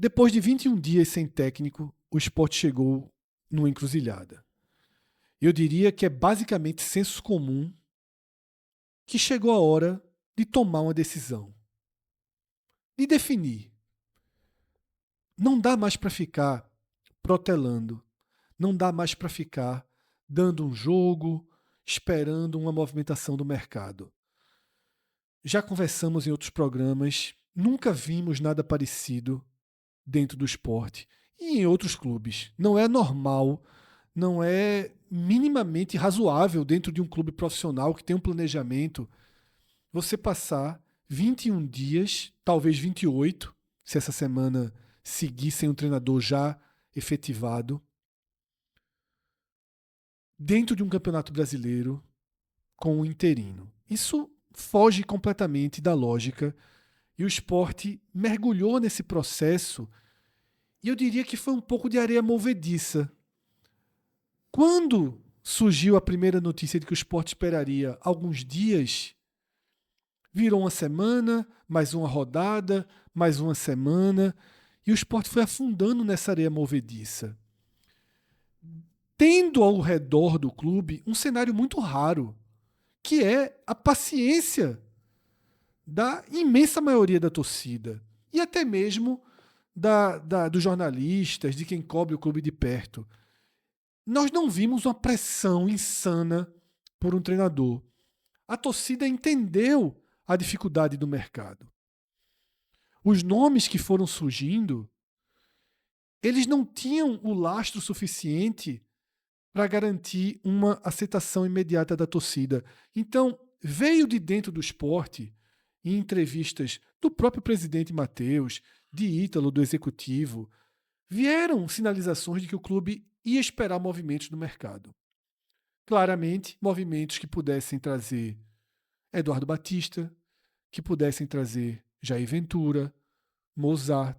Depois de 21 dias sem técnico, o Sport chegou numa encruzilhada. Eu diria que é basicamente senso comum que chegou a hora de tomar uma decisão, de definir. Não dá mais para ficar protelando, não dá mais para ficar dando um jogo, esperando uma movimentação do mercado. Já conversamos em outros programas, nunca vimos nada parecido dentro do esporte e em outros clubes. Não é normal, não é minimamente razoável dentro de um clube profissional que tem um planejamento você passar 21 dias, talvez 28, se essa semana seguir sem um treinador já efetivado, dentro de um campeonato brasileiro com um interino. Isso foge completamente da lógica e o Sport mergulhou nesse processo e eu diria que foi um pouco de areia movediça. Quando surgiu a primeira notícia de que o Sport esperaria alguns dias, virou uma semana, mais uma rodada, mais uma semana, e o Sport foi afundando nessa areia movediça. Tendo ao redor do clube um cenário muito raro, que é a paciência da imensa maioria da torcida e até mesmo dos jornalistas, de quem cobre o clube de perto. Nós não vimos uma pressão insana por um treinador. A torcida entendeu a dificuldade do mercado. Os nomes que foram surgindo, eles não tinham o lastro suficiente para garantir uma aceitação imediata da torcida. Então, veio de dentro do esporte, em entrevistas do próprio presidente Matheus, de Ítalo, do executivo, vieram sinalizações de que o clube ia esperar movimentos no mercado. Claramente, movimentos que pudessem trazer Eduardo Batista, que pudessem trazer Jair Ventura, Mozart.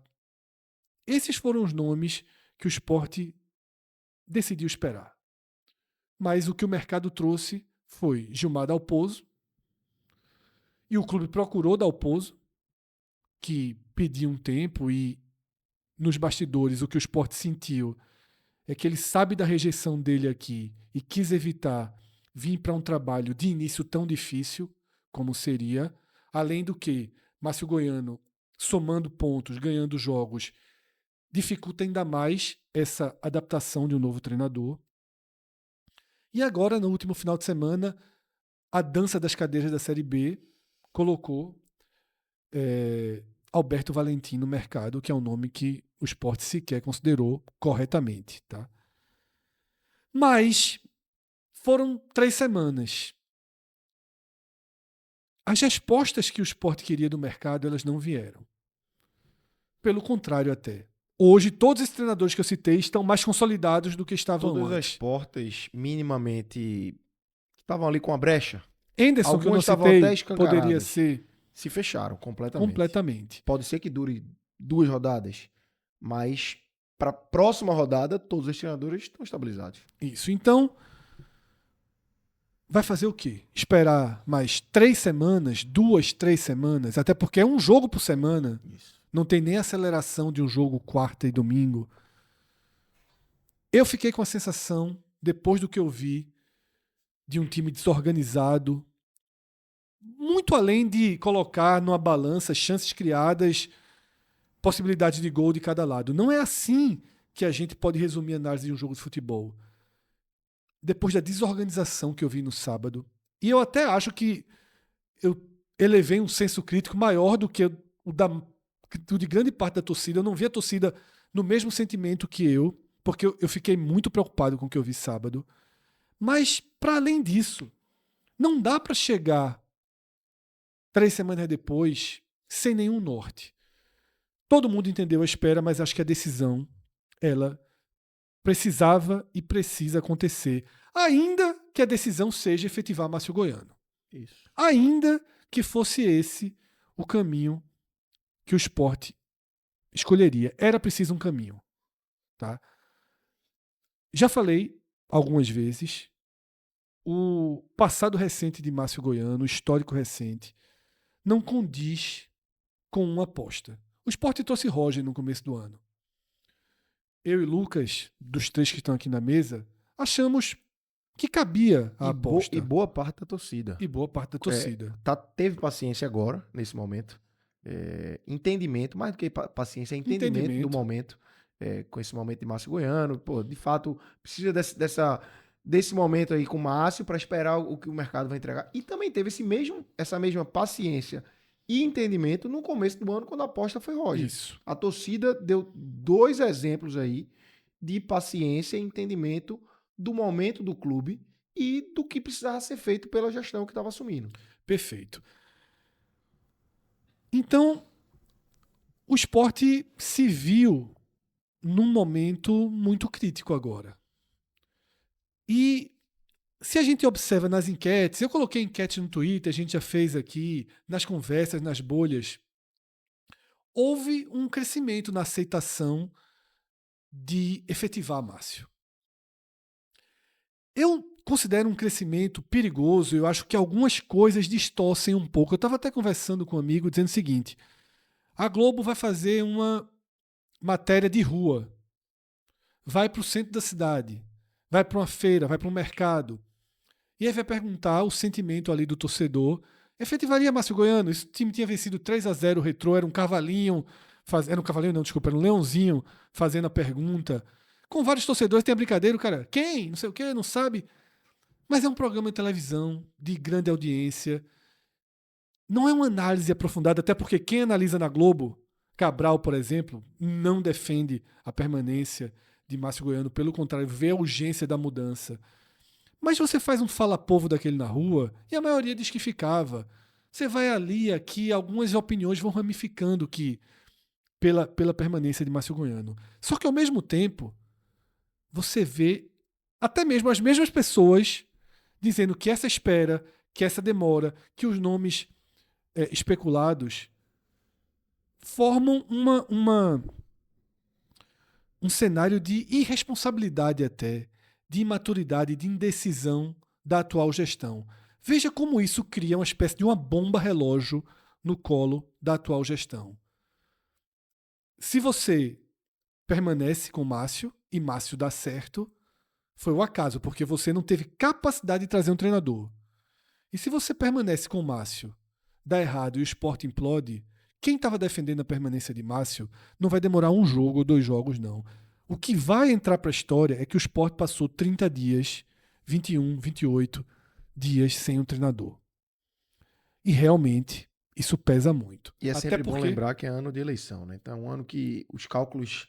Esses foram os nomes que o Sport decidiu esperar. Mas o que o mercado trouxe foi Gilmar Dalpozo, e o clube procurou Dalpozo, que pediu um tempo, e nos bastidores o que o Sport sentiu é que ele sabe da rejeição dele aqui e quis evitar vir para um trabalho de início tão difícil como seria, além do que Márcio Goiano, somando pontos, ganhando jogos, dificulta ainda mais essa adaptação de um novo treinador. E agora, no último final de semana, a dança das cadeiras da Série B colocou Alberto Valentim no mercado, que é um nome que o Sport sequer considerou corretamente. Tá? Mas foram 3 semanas. As respostas que o Sport queria do mercado, elas não vieram. Pelo contrário até. Hoje, todos esses treinadores que eu citei estão mais consolidados do que estavam Todas antes. as portas minimamente estavam ali com a brecha. Henderson, que eu não Algumas estavam até citei, escancaradas. poderia ser Se fecharam completamente. Pode ser que dure 2 rodadas, mas para a próxima rodada, todos os treinadores estão estabilizados. Isso. Então, vai fazer o quê? Esperar mais 3 semanas, 2, 3 semanas, até porque é um jogo por semana. Isso. Não tem nem aceleração de um jogo quarta e domingo. Eu fiquei com a sensação, depois do que eu vi, de um time desorganizado, muito além de colocar numa balança chances criadas, possibilidades de gol de cada lado. Não é assim que a gente pode resumir a análise de um jogo de futebol. Depois da desorganização que eu vi no sábado, e eu até acho que eu elevei um senso crítico maior do que o de grande parte da torcida. Eu não vi a torcida no mesmo sentimento que eu, porque eu fiquei muito preocupado com o que eu vi sábado. Mas, para além disso, não dá para chegar 3 semanas depois sem nenhum norte. Todo mundo entendeu a espera, mas acho que a decisão, ela precisava e precisa acontecer. Ainda que a decisão seja efetivar Márcio Goiano. Isso. Ainda que fosse esse o caminho que o Sport escolheria. Era preciso um caminho. Tá? Já falei algumas vezes, o passado recente de Márcio Goiano, o histórico recente, não condiz com uma aposta. O Sport trouxe Roger no começo do ano. Eu e Lucas, dos 3 que estão aqui na mesa, achamos que cabia a aposta. E boa parte da torcida. E boa parte da torcida. Teve paciência agora, nesse momento. Entendimento, mais do que paciência, entendimento do momento. Com esse momento de Márcio Goiano. Pô, de fato, precisa desse momento aí com o Márcio para esperar o que o mercado vai entregar. E também teve essa mesma paciência e entendimento no começo do ano, quando a aposta foi Roger. Isso. A torcida deu 2 exemplos aí de paciência e entendimento do momento do clube e do que precisava ser feito pela gestão que estava assumindo. Perfeito. Então, o Sport se viu num momento muito crítico agora. E se a gente observa nas enquetes, eu coloquei enquete no Twitter, a gente já fez aqui, nas conversas, nas bolhas, houve um crescimento na aceitação de efetivar Márcio. Eu considero um crescimento perigoso, eu acho que algumas coisas distorcem um pouco. Eu estava até conversando com um amigo dizendo o seguinte: a Globo vai fazer uma matéria de rua, vai para o centro da cidade, vai para uma feira, vai para um mercado, e aí vai perguntar o sentimento ali do torcedor. Efetivaria Márcio Goiano? Esse time tinha vencido 3-0 o Retrô, era um cavalinho, era um leãozinho fazendo a pergunta. Com vários torcedores tem a brincadeira, o cara, quem? Não sei o quê, não sabe. Mas é um programa de televisão de grande audiência. Não é uma análise aprofundada, até porque quem analisa na Globo, Cabral, por exemplo, não defende a permanência de Márcio Goiano, pelo contrário, vê a urgência da mudança. Mas você faz um fala-povo daquele na rua e a maioria diz que ficava. Você vai ali, aqui, algumas opiniões vão ramificando pela permanência de Márcio Goiano. Só que ao mesmo tempo, você vê até mesmo as mesmas pessoas dizendo que essa espera, que essa demora, que os nomes especulados formam um cenário de irresponsabilidade até, de imaturidade, de indecisão da atual gestão. Veja como isso cria uma espécie de uma bomba relógio no colo da atual gestão. Se você permanece com Márcio e Márcio dá certo, foi o acaso, porque você não teve capacidade de trazer um treinador. E se você permanece com Márcio, dá errado e o Sport implode, quem estava defendendo a permanência de Márcio não vai demorar um jogo ou 2 jogos, não. O que vai entrar para a história é que o Sport passou 30 dias, 21, 28 dias sem um treinador. E realmente isso pesa muito. E é sempre bom lembrar que é ano de eleição, né? Então é um ano que os cálculos,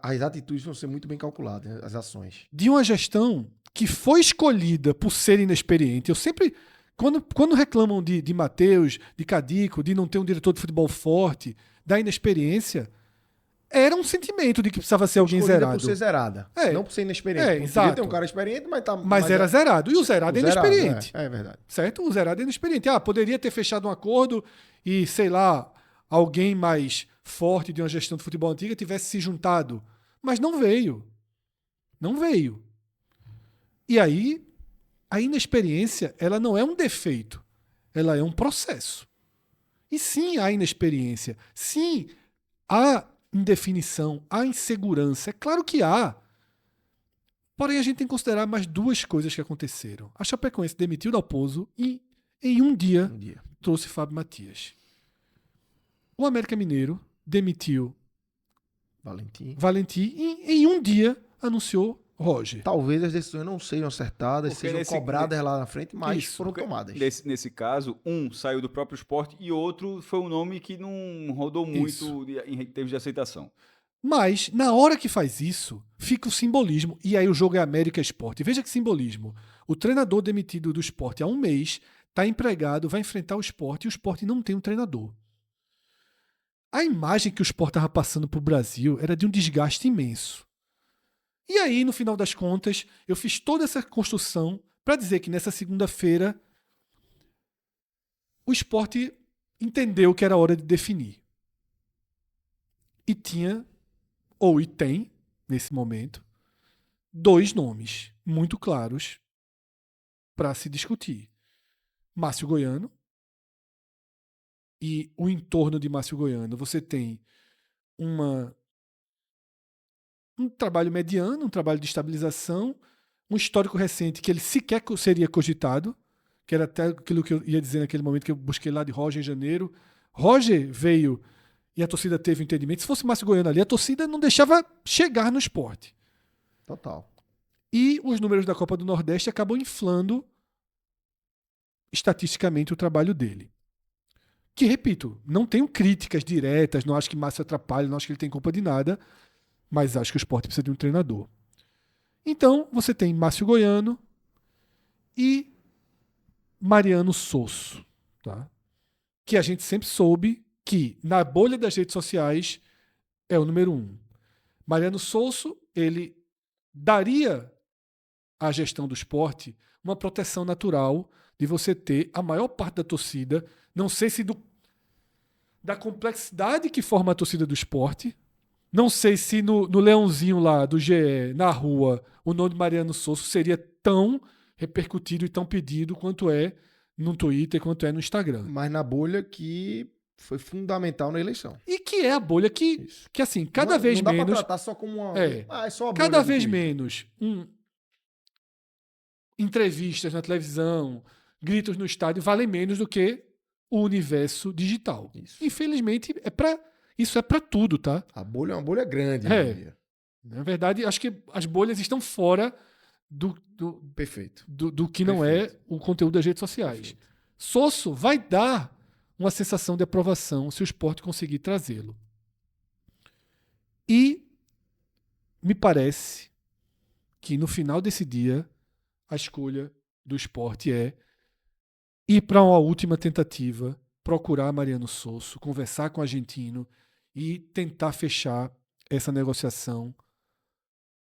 as atitudes vão ser muito bem calculadas, né? As ações. De uma gestão que foi escolhida por ser inexperiente. Eu sempre, quando reclamam de Matheus, de Cadico, de não ter um diretor de futebol forte, da inexperiência, era um sentimento de que precisava ser alguém Escolhida zerado. por ser zerada. Não por ser inexperiente. Exato. Podia ter um cara experiente, mas era zerado. E o zerado é inexperiente. É verdade. Certo? O zerado é inexperiente. Poderia ter fechado um acordo e, sei lá, alguém mais forte de uma gestão de futebol antiga tivesse se juntado. Mas não veio. Não veio. E aí, a inexperiência, ela não é um defeito. Ela é um processo. E sim, há inexperiência. Sim, há indefinição, há insegurança. É claro que há. Porém, a gente tem que considerar mais 2 coisas que aconteceram. A Chapecoense demitiu Dalpozo e, em um dia, trouxe Fábio Matias. O América Mineiro demitiu Valentim e, em um dia, anunciou Roger. Talvez as decisões não sejam acertadas, sejam cobradas lá na frente, mas foram tomadas. Nesse caso, um saiu do próprio Sport e outro foi um nome que não rodou muito em termos de aceitação. Mas, na hora que faz isso, fica o simbolismo. E aí o jogo é América Sport. Veja que simbolismo. O treinador demitido do Sport há um mês está empregado, vai enfrentar o Sport e o Sport não tem um treinador. A imagem que o Sport estava passando para o Brasil era de um desgaste imenso. E aí, no final das contas, eu fiz toda essa construção para dizer que nessa segunda-feira o Sport entendeu que era hora de definir. E tinha, e tem, nesse momento, 2 nomes muito claros para se discutir. Márcio Goiano e o entorno de Márcio Goiano, você tem um trabalho mediano, um trabalho de estabilização, um histórico recente que ele sequer seria cogitado, que era até aquilo que eu ia dizer naquele momento que eu busquei lá de Roger em janeiro. Roger veio e a torcida teve um entendimento. Se fosse Márcio Goiano ali, a torcida não deixava chegar no esporte. Total. E os números da Copa do Nordeste acabam inflando estatisticamente o trabalho dele. Que, repito, não tenho críticas diretas, não acho que Márcio atrapalha, não acho que ele tem culpa de nada, mas acho que o esporte precisa de um treinador. Então, você tem Márcio Goiano e Mariano Sosso, tá? Que a gente sempre soube que, na bolha das redes sociais, é o número 1. Mariano Sosso, ele daria à gestão do esporte uma proteção natural de você ter a maior parte da torcida, não sei se da complexidade que forma a torcida do esporte, não sei se no leãozinho lá do GE, na rua, o nome de Mariano Sosso seria tão repercutido e tão pedido quanto é no Twitter, quanto é no Instagram. Mas na bolha que foi fundamental na eleição. E que é a bolha que assim, cada vez não dá menos... pra tratar só como uma... É só a bolha cada do vez Twitter. menos entrevistas na televisão, gritos no estádio, valem menos do que o universo digital. Isso. Infelizmente, isso é para tudo, tá? A bolha é uma bolha grande. Na verdade, acho que as bolhas estão fora Perfeito. do que não é o conteúdo das redes sociais. Perfeito. Sosso vai dar uma sensação de aprovação se o esporte conseguir trazê-lo. E me parece que no final desse dia a escolha do esporte é ir para uma última tentativa, procurar Mariano Sosso, conversar com o argentino e tentar fechar essa negociação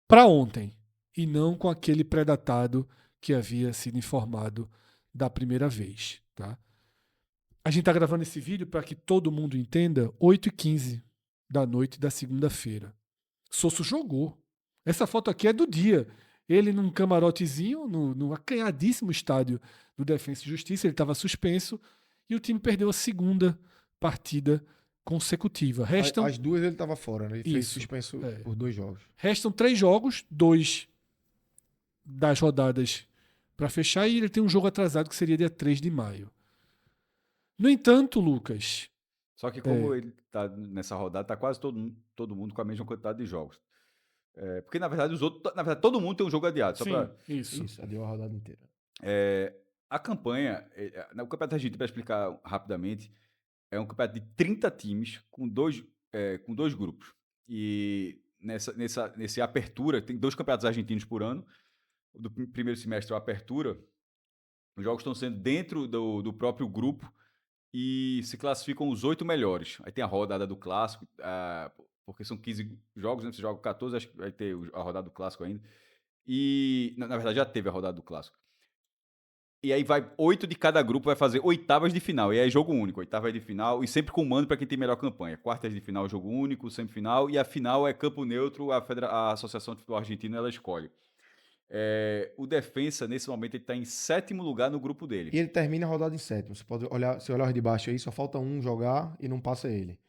para ontem e não com aquele pré-datado que havia sido informado da primeira vez. Tá? A gente está gravando esse vídeo para que todo mundo entenda, 8h15 da noite da segunda-feira. Sosso jogou. Essa foto aqui é do dia. Ele num camarotezinho, no acanhadíssimo estádio do Defensa e Justiça, ele estava suspenso e o time perdeu a segunda partida consecutiva. As duas ele estava fora, né? Ele fez suspenso por 2 jogos. Restam 3 jogos, 2 das rodadas para fechar, e ele tem um jogo atrasado que seria dia 3 de maio. No entanto, Lucas... Só que como ele está nessa rodada, tá quase todo mundo com a mesma quantidade de jogos. Porque, na verdade, todo mundo tem um jogo adiado. Isso, adiou a rodada inteira. A campanha, o Campeonato Argentino, para explicar rapidamente, é um campeonato de 30 times com dois grupos. E nessa apertura, tem 2 campeonatos argentinos por ano. O do primeiro semestre, a apertura, os jogos estão sendo dentro do próprio grupo e se classificam os 8 melhores. Aí tem a rodada do Clássico, porque são 15 jogos, né? Você joga 14, acho que vai ter a rodada do Clássico ainda. E, na verdade, já teve a rodada do Clássico. E aí 8 de cada grupo vai fazer oitavas de final. E aí é jogo único, oitavas de final. E sempre com mando para quem tem melhor campanha. Quartas de final, jogo único, semifinal. E a final é campo neutro, a Associação de Futebol Argentino ela escolhe. O Defensa, nesse momento, ele está em 7º lugar no grupo dele. E ele termina a rodada em 7º. Você pode olhar, se olhar de baixo aí, só falta um jogar e não passa ele.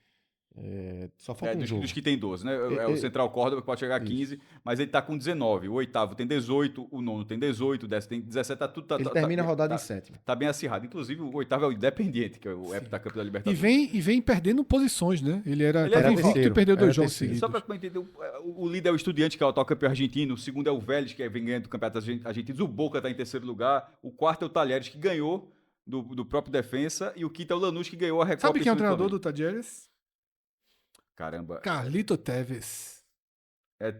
Só falta um jogo. Dos que tem 12, né? O Central Córdoba que pode chegar a 15, mas ele tá com 19. O oitavo tem 18, o nono tem 18, o 10º tem 17, tá tudo... Ele termina a rodada em 7º. Tá bem acirrado. Inclusive, o oitavo é o Independiente, que é o heptacampeão da Libertadores. E vem perdendo posições, né? Ele era invicto e perdeu 2 jogos seguidos. Só para entender, o líder é o Estudiante, que é o atual campeão argentino. O segundo é o Vélez, que vem ganhando o campeonato argentino. O Boca tá em 3º lugar. O quarto é o Talheres, que ganhou do próprio Defensa. E o quinto é o Lanús, que ganhou a Recopa. Sabe quem é o treinador do Talheres? Caramba. Carlito Tevez. É.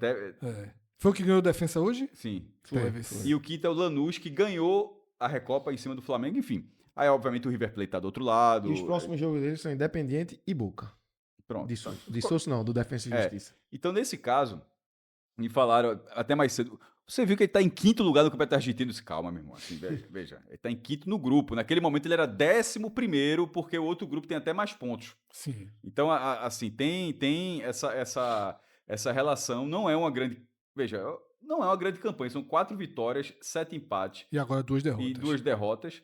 Foi o que ganhou a Defensa hoje? Sim. Tevez. E o quinto é o Lanús, que ganhou a Recopa em cima do Flamengo, enfim. Aí, obviamente, o River Plate tá do outro lado. E os próximos jogos deles são Independiente e Boca. Pronto. De Sosso não, do Defensa e Justiça. Então, nesse caso, me falaram até mais cedo... Você viu que ele tá em 5º lugar no Campeonato Argentino? Calma, meu irmão. Assim, veja, ele tá em 5º no grupo. Naquele momento ele era 11º, porque o outro grupo tem até mais pontos. Sim. Então, assim, tem essa relação. Não é uma grande... Veja, não é uma grande campanha. São 4 vitórias, 7 empates. E agora 2 derrotas. E 2 derrotas.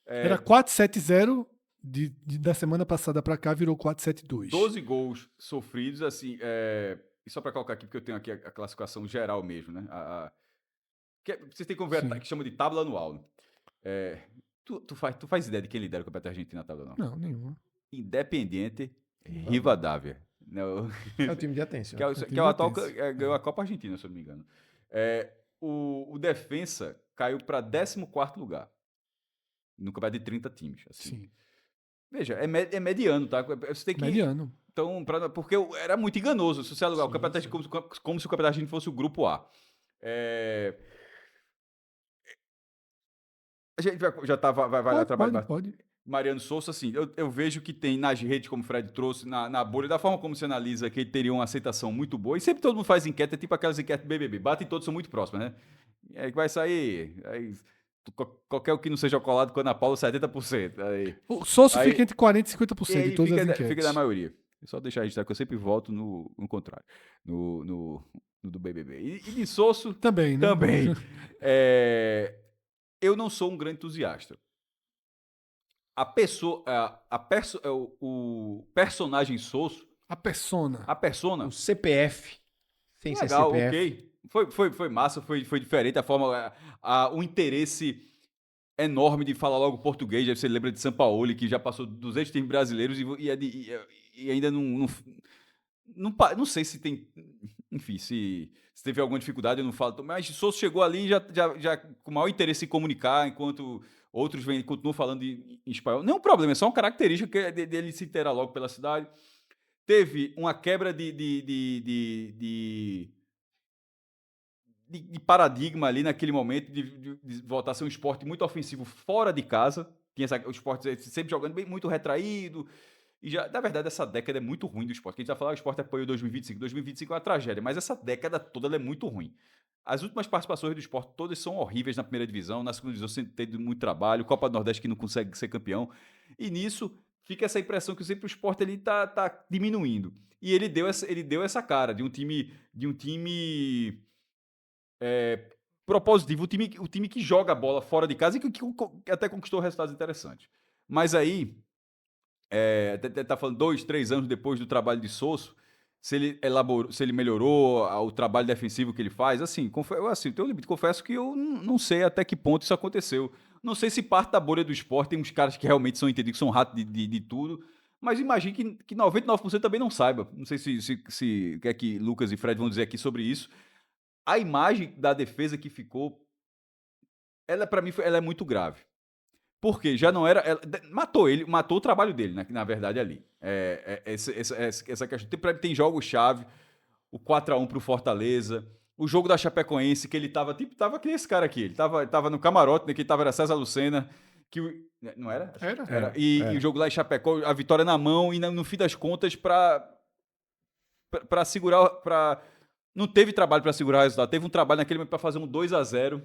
Era 4-7-0 Da semana passada para cá virou 4-7-2. 12 gols sofridos, assim, e só para colocar aqui, porque eu tenho aqui a classificação geral mesmo, né? Vocês têm que ver que chama de tábua anual. Né? Tu faz ideia de quem lidera o Campeonato Argentino na tábua anual? Não, nenhuma. Independiente Rivadavia. Não. É o time de Atenção. que é o atual, ganhou a Copa Argentina, se eu não me engano. O Defensa caiu para 14º lugar. No campeonato de 30 times. Assim. Sim. Veja, é mediano, tá? Você tem que... Mediano. Então, porque era muito enganoso. Se você alugar o campeonato como se o campeonato argentino fosse o grupo A. A gente já vai lá trabalhar. Pode. Mariano Souza, assim, eu vejo que tem nas redes, como o Fred trouxe, na bolha, da forma como se analisa, que ele teria uma aceitação muito boa. E sempre todo mundo faz enquete, é tipo aquelas enquetes BBB. Batem todos, são muito próximas, né? E aí vai sair... qualquer o que não seja colado com a Ana Paula, 70%. O Souza fica entre 40% e 50% de todas as enquetes. Fica da maioria. É só deixar registrado que eu sempre voto no contrário. No do BBB. E de Souza... Também, né? Também. Eu não sou um grande entusiasta. O personagem Souza... A persona. O CPF. Sem ser legal, CPF. ok. Foi massa, foi diferente a forma, o interesse enorme de falar logo português. Você lembra de Sampaoli, que já passou 200 times brasileiros e ainda não sei se tem, enfim, se teve alguma dificuldade, eu não falo, mas Souza chegou ali já com o maior interesse em comunicar, enquanto outros continuam falando em espanhol. Não é um problema, é só uma característica dele se inteirar logo pela cidade. Teve uma quebra de paradigma ali naquele momento, de voltar a ser um esporte muito ofensivo fora de casa. O esporte sempre jogando bem, muito retraído. E já, na verdade, essa década é muito ruim do esporte. A gente vai falar, o esporte apoiou 2025. 2025 é uma tragédia, mas essa década toda ela é muito ruim. As últimas participações do esporte todas são horríveis na primeira divisão, na segunda divisão sempre teve muito trabalho, Copa do Nordeste que não consegue ser campeão. E nisso fica essa impressão que sempre o esporte ele tá diminuindo. E ele deu essa cara de um time propositivo, o time que joga a bola fora de casa e que até conquistou resultados interessantes. Mas aí, até tá falando 2, 3 anos depois do trabalho de Souza, se ele melhorou o trabalho defensivo que ele faz, assim, tem um limite, confesso que eu não sei até que ponto isso aconteceu. Não sei se parte da bolha do esporte, tem uns caras que realmente são entendidos, que são ratos de tudo, mas imagino que 99% também não saiba. Não sei se o que é que Lucas e Fred vão dizer aqui sobre isso. A imagem da defesa que ficou, para mim, ela é muito grave. Porque já não era... matou o trabalho dele, né, na verdade, ali. Essa questão. Tem jogos-chave, o 4-1 pro Fortaleza, o jogo da Chapecoense, que ele tava que esse cara aqui, ele tava no camarote, né, que era César Lucena, não era? Era. E o jogo lá em Chapecó, a vitória na mão, e no fim das contas, para segurar... Não teve trabalho para segurar o resultado. Teve um trabalho naquele momento para fazer um 2-0.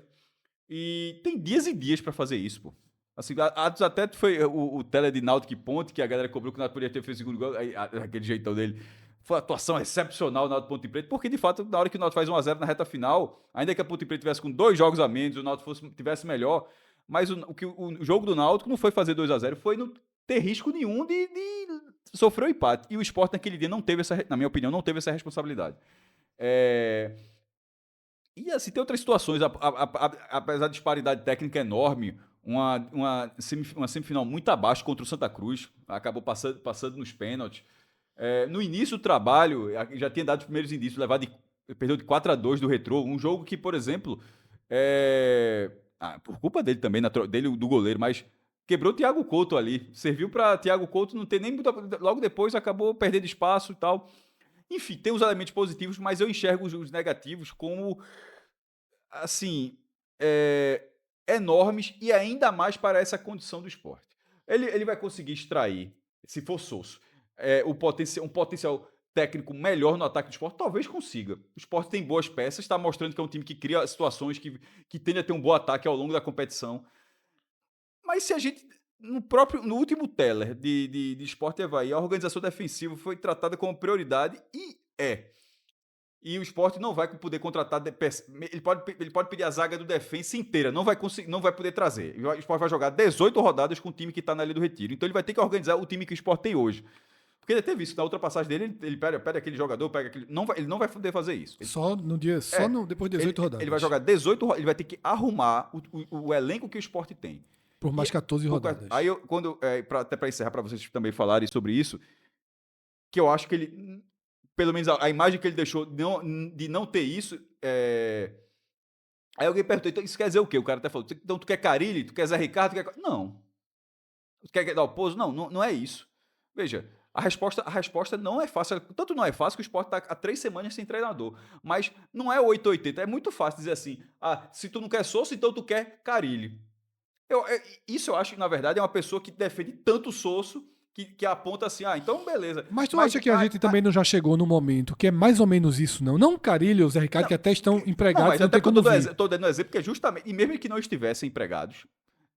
E tem dias e dias para fazer isso, pô. Assim, até foi o tele de Náutico e Ponte, que a galera cobrou que o Náutico poderia ter feito o segundo gol, aquele jeitão dele. Foi uma atuação excepcional, Náutico Ponte Preta, porque de fato, na hora que o Náutico faz 1-0 na reta final, ainda que a Ponte Preta tivesse com 2 jogos a menos, o Náutico tivesse melhor, mas o jogo do Náutico não foi fazer 2-0, foi não ter risco nenhum de sofrer o empate. E o Sport naquele dia não teve na minha opinião, não teve essa responsabilidade. E assim, tem outras situações, apesar da disparidade técnica enorme, uma semifinal muito abaixo contra o Santa Cruz, acabou passando nos pênaltis. No início do trabalho, já tinha dado os primeiros indícios, perdeu de 4-2 do Retrô, um jogo que, por exemplo, por culpa dele também, do goleiro, mas quebrou o Thiago Couto ali, serviu para Thiago Couto não ter nem muito, logo depois acabou perdendo espaço e tal. Enfim, tem os elementos positivos, mas eu enxergo os negativos como, assim, enormes e ainda mais para essa condição do esporte. Ele vai conseguir extrair, se for Souza, um potencial técnico melhor no ataque do esporte? Talvez consiga. O esporte tem boas peças, está mostrando que é um time que cria situações que tende a ter um bom ataque ao longo da competição. Mas se a gente... No último teller de Sport Avaí, a organização defensiva foi tratada como prioridade e E o Sport não vai poder contratar. Ele pode pedir a zaga do defensa inteira. Não vai poder trazer. O Sport vai jogar 18 rodadas com o time que está na linha do retiro. Então ele vai ter que organizar o time que o Sport tem hoje. Porque ele teve isso. Na outra passagem dele, ele pede aquele jogador, pega aquele. Ele não vai poder fazer isso. Depois de 18 rodadas. Ele vai jogar 18 rodadas. Ele vai ter que arrumar o elenco que o Sport tem. Por mais 14 rodadas. Aí, até para encerrar, para vocês também falarem sobre isso, que eu acho que ele. Pelo menos a imagem que ele deixou de não ter isso. Aí alguém perguntou, então isso quer dizer o quê? O cara até falou, então tu quer Carille? Tu quer Zé Ricardo? Não. Tu quer dar o Pouso? Não é isso. Veja, a resposta não é fácil. Tanto não é fácil que o Sport está há 3 semanas sem treinador. Mas não é 880. É muito fácil dizer assim, se tu não quer Sousa, então tu quer Carille. Isso eu acho que, na verdade, é uma pessoa que defende tanto o Sousa que aponta assim, então beleza. Mas tu acha que a gente também não já chegou no momento que é mais ou menos isso, não? Não o Carille ou o Zé Ricardo, que até estão empregados. Mas até quando eu estou dando exemplo, porque é justamente, e mesmo que não estivessem empregados,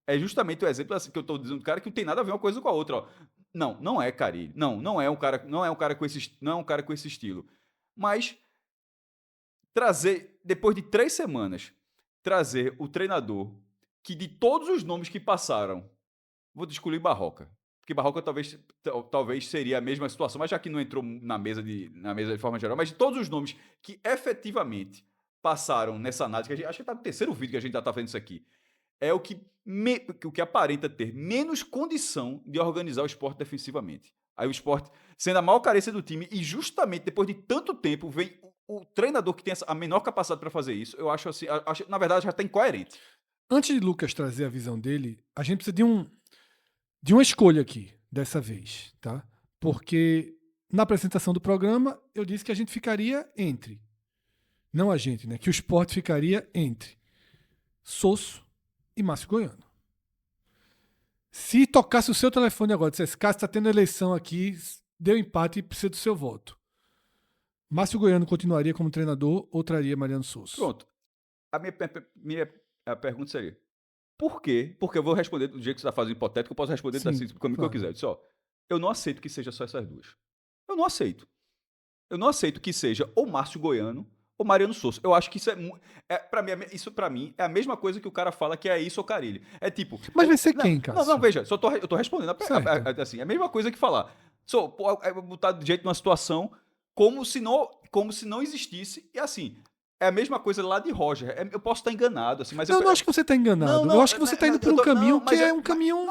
é justamente o exemplo assim, que eu estou dizendo do cara que não tem nada a ver uma coisa com a outra. Ó. Não é Carille. Não é um cara com esse estilo. Mas trazer, depois de 3 semanas, trazer o treinador que de todos os nomes que passaram, vou excluir Barroca. Porque Barroca talvez seria a mesma situação, mas já que não entrou na mesa de forma geral, mas de todos os nomes que efetivamente passaram nessa análise, que acho que está no 3º vídeo que a gente já está fazendo isso aqui, é o que aparenta ter menos condição de organizar o Sport defensivamente. Aí o Sport, sendo a maior carência do time, e justamente depois de tanto tempo, vem o treinador que tem a menor capacidade para fazer isso, eu acho assim, na verdade já está incoerente. Antes de Lucas trazer a visão dele, a gente precisa de uma escolha aqui, dessa vez, tá? Porque na apresentação do programa, eu disse que a gente ficaria entre. Não a gente, né? Que o Sport ficaria entre Sosso e Márcio Goiano. Se tocasse o seu telefone agora, dissesse, Cássio, está tendo eleição aqui, deu empate e precisa do seu voto. Márcio Goiano continuaria como treinador ou traria Mariano Sosso? Pronto. A minha pergunta seria, por quê? Porque eu vou responder do jeito que você está fazendo hipotético, eu posso responder assim, como que eu quiser. Eu disse, eu não aceito que seja só essas duas. Eu não aceito. Eu não aceito que seja ou Márcio Goiano ou Mariano Souza. Eu acho que isso para mim é a mesma coisa que o cara fala que é isso ou Carille. É tipo... Mas vai ser quem, Cássio? Não, veja, eu tô respondendo. Assim, é a mesma coisa que falar. Botar de jeito numa situação como se não existisse. E assim... É a mesma coisa lá de Roger. Eu posso estar enganado, assim, mas eu não acho que você está enganado. Eu acho que você está indo por um caminho que é um caminho.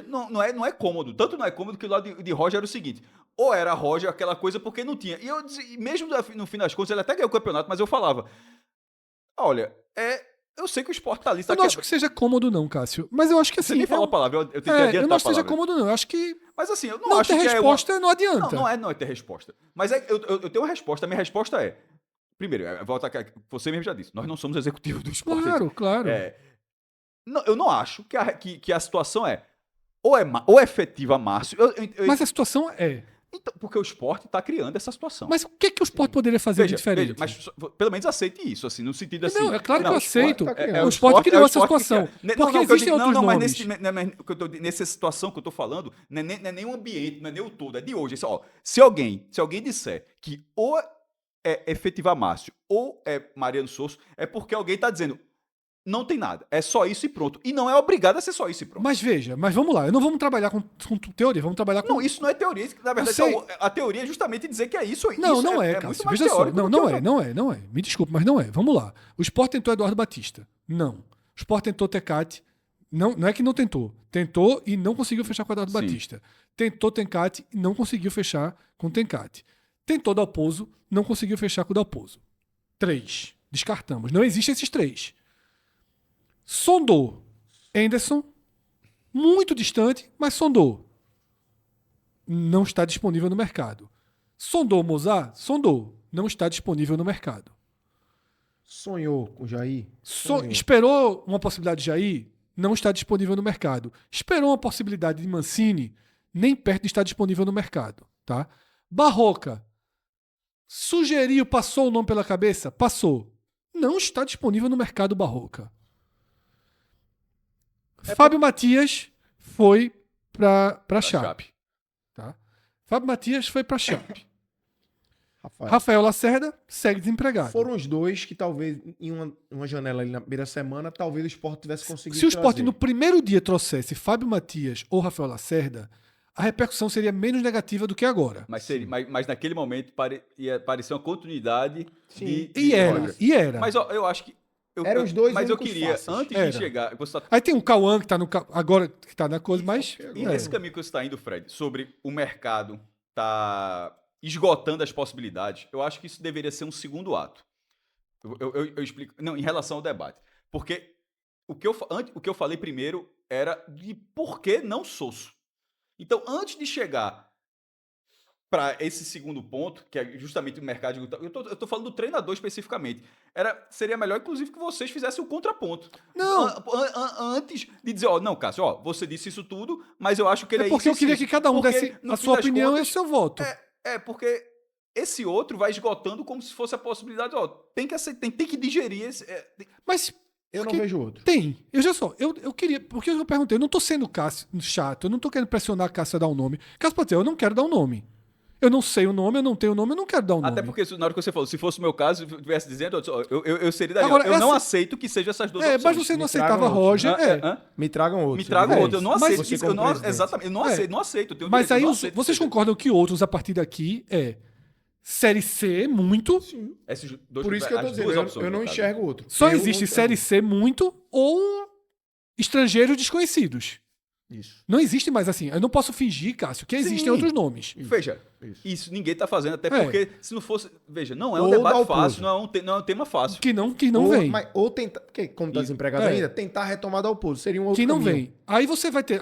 Não é cômodo. Tanto não é cômodo que o lado de Roger era o seguinte: ou era Roger aquela coisa porque não tinha. E mesmo no fim das contas, ele até ganhou o campeonato, mas eu falava: olha, eu sei que o Sport tá ali. Eu não acho que seja cômodo, não, Cássio. Mas eu acho que assim. Você nem falou a palavra, eu tentei adiantar. Eu não acho que seja cômodo, não. Eu acho que. Mas assim, eu não acho que ter resposta não adianta. Não é ter resposta. Mas eu tenho uma resposta. A minha resposta é. Primeiro, você mesmo já disse, nós não somos executivos do Sport. Claro. Eu não acho que a situação ou efetiva Márcio. Mas a situação é. Então, porque o Sport está criando essa situação. Mas o que o Sport poderia fazer de diferente? Mas pelo menos aceite isso, assim, no sentido assim. Não, é claro que eu aceito. O Sport criou essa situação. Porque existem outros nomes. Mas nessa situação que eu estou falando, não é nem o ambiente, não é nem o todo, é de hoje. Se alguém disser que ou é efetivar Márcio ou é Mariano Souza, é porque alguém está dizendo não tem nada, é só isso e pronto. E não é obrigado a ser só isso e pronto. Mas veja, vamos lá, não vamos trabalhar com teoria, vamos trabalhar com... Não, isso não é teoria, na verdade a teoria é justamente dizer que é isso. Não é, Cássio, veja só, não é. Me desculpe, mas não é. Vamos lá. O Sport tentou Eduardo Batista. Não. O Sport tentou Tecate. Não é que não tentou. Tentou e não conseguiu fechar com o Eduardo Batista. Tentou Tencate e não conseguiu fechar com o Tencate. Tentou Dalpozo, não conseguiu fechar com o Dalpozo. 3. Descartamos. Não existem esses 3. Sondou Anderson, muito distante, mas sondou. Não está disponível no mercado. Sondou Mozart? Sondou. Não está disponível no mercado. Sonhou com Jair? Esperou uma possibilidade de Jair? Não está disponível no mercado. Esperou uma possibilidade de Mancini? Nem perto de estar disponível no mercado. Tá? Barroca. Sugeriu, passou o nome pela cabeça? Passou. Não está disponível no mercado Barroca. Fábio Matias foi para Chape. Tá? Fábio Matias foi para Chape. Rafael Lacerda segue desempregado. Foram os dois que talvez, em uma janela ali na primeira semana, talvez o Sport tivesse conseguido Se o Sport trazer. no primeiro dia trouxesse Fábio Matias ou Rafael Lacerda, a repercussão seria menos negativa do que agora. Mas naquele momento ia parecer uma continuidade Sim. E era. Mas ó, eu acho que... Eram os dois Mas eu únicos queria, fáceis. antes Era. de chegar... Você tá Aí tem o Cauã, que tá agora que tá na coisa, mas... E nesse caminho que você está indo, Fred, sobre o mercado tá esgotando as possibilidades, eu acho que isso deveria ser um segundo ato. Eu explico. Não, em relação ao debate. Porque o que eu falei primeiro era de por que não Sosso. Então, antes de chegar para esse segundo ponto, que é justamente o mercado... Eu tô falando do treinador especificamente. Seria melhor, inclusive, que vocês fizessem o contraponto. Não. Antes de dizer, não, Cássio, você disse isso tudo, mas eu acho que ele É porque eu queria que cada um desse a sua opinião e o seu voto. Porque esse outro vai esgotando como se fosse a possibilidade, tem que aceitar, tem que digerir esse... Mas... Eu não vejo outro. Tem. Já só, eu queria... Porque eu perguntei, eu não tô sendo chato, eu não tô querendo pressionar a Cássio a dar um nome. Cássio pode dizer, eu não quero dar um nome. Eu não sei o nome, eu não tenho o nome, eu não quero dar um nome. Até porque, na hora que você falou, se fosse o meu caso, se eu estivesse dizendo, eu seria Daniel. Agora, eu não aceito que sejam essas duas opções. Mas você não aceitava Roger. Me tragam outro. Me tragam outro. Eu não aceito. Exatamente. Eu não aceito. Mas aí vocês concordam que outros, a partir daqui, Série C, muito. Sim. Por isso que eu tô dizendo, eu não enxergo outro. Só existe Série C, muito, ou estrangeiros desconhecidos. Isso. Não existe mais assim. Eu não posso fingir, Cássio, que existem outros nomes. Veja, isso ninguém tá fazendo, até porque se não fosse... Veja, não é um Ou debate fácil, não é um tema fácil. Que não vem. Ou tentar, porque como tá desempregado ainda, tentar retomar ao pouso. Seria um outro Que não caminho. vem. Aí você vai ter...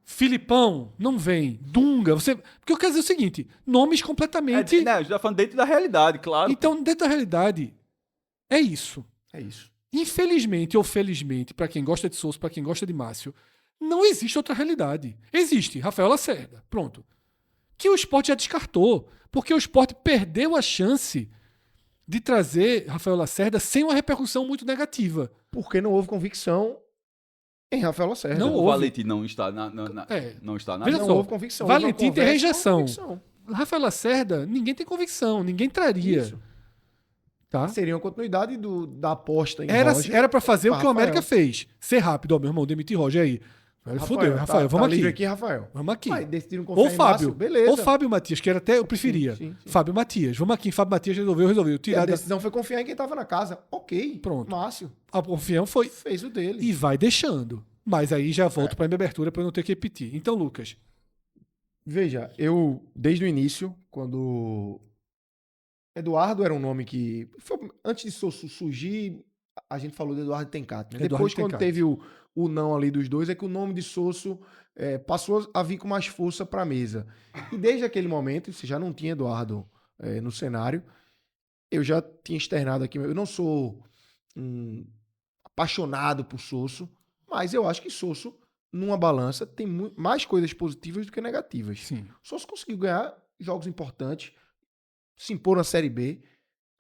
Filipão, não vem. Dunga, porque eu quero dizer o seguinte, nomes completamente... A gente tá falando dentro da realidade, claro. Então, dentro da realidade, é isso. É isso. Infelizmente ou felizmente, para quem gosta de Souza, para quem gosta de Márcio, não existe outra realidade. Existe Rafael Lacerda, pronto. Que o Sport já descartou, porque o Sport perdeu a chance de trazer Rafael Lacerda sem uma repercussão muito negativa. Porque não houve convicção em Rafael Lacerda. Não o houve. Valentim não está não está na... Veja Não só, houve convicção. Valentim tem rejeição. Convicção. Rafael Lacerda, ninguém tem convicção, ninguém traria. Isso. Tá? Seria uma continuidade da aposta em Roger. Era para fazer o que o Rafael. América fez. Ser rápido, meu irmão, demitir Roger aí. Fudeu, Rafael, vamos aqui. Livre aqui, Rafael. Vamos aqui. Mas decidiram confiar Ou em Fábio. Márcio, beleza. Ou Fábio Matias, que era até eu preferia. Sim. Fábio Matias. Vamos aqui. Fábio Matias resolveu. E a decisão foi confiar em quem estava na casa. Ok. Pronto. Márcio. A confiança foi. Fez o dele. E vai deixando. Mas aí já volto para a minha abertura para eu não ter que repetir. Então, Lucas. Veja, eu, desde o início, quando Eduardo era um nome que... antes de surgir, a gente falou de Eduardo Tencato. Né? Depois, quando teve o não ali dos dois, é que o nome de Sosso passou a vir com mais força para a mesa. E desde aquele momento, você já não tinha Eduardo no cenário, eu já tinha externado aqui, eu não sou apaixonado por Sosso, mas eu acho que Sosso, numa balança, tem mais coisas positivas do que negativas. Sim. Sosso conseguiu ganhar jogos importantes, se impor na Série B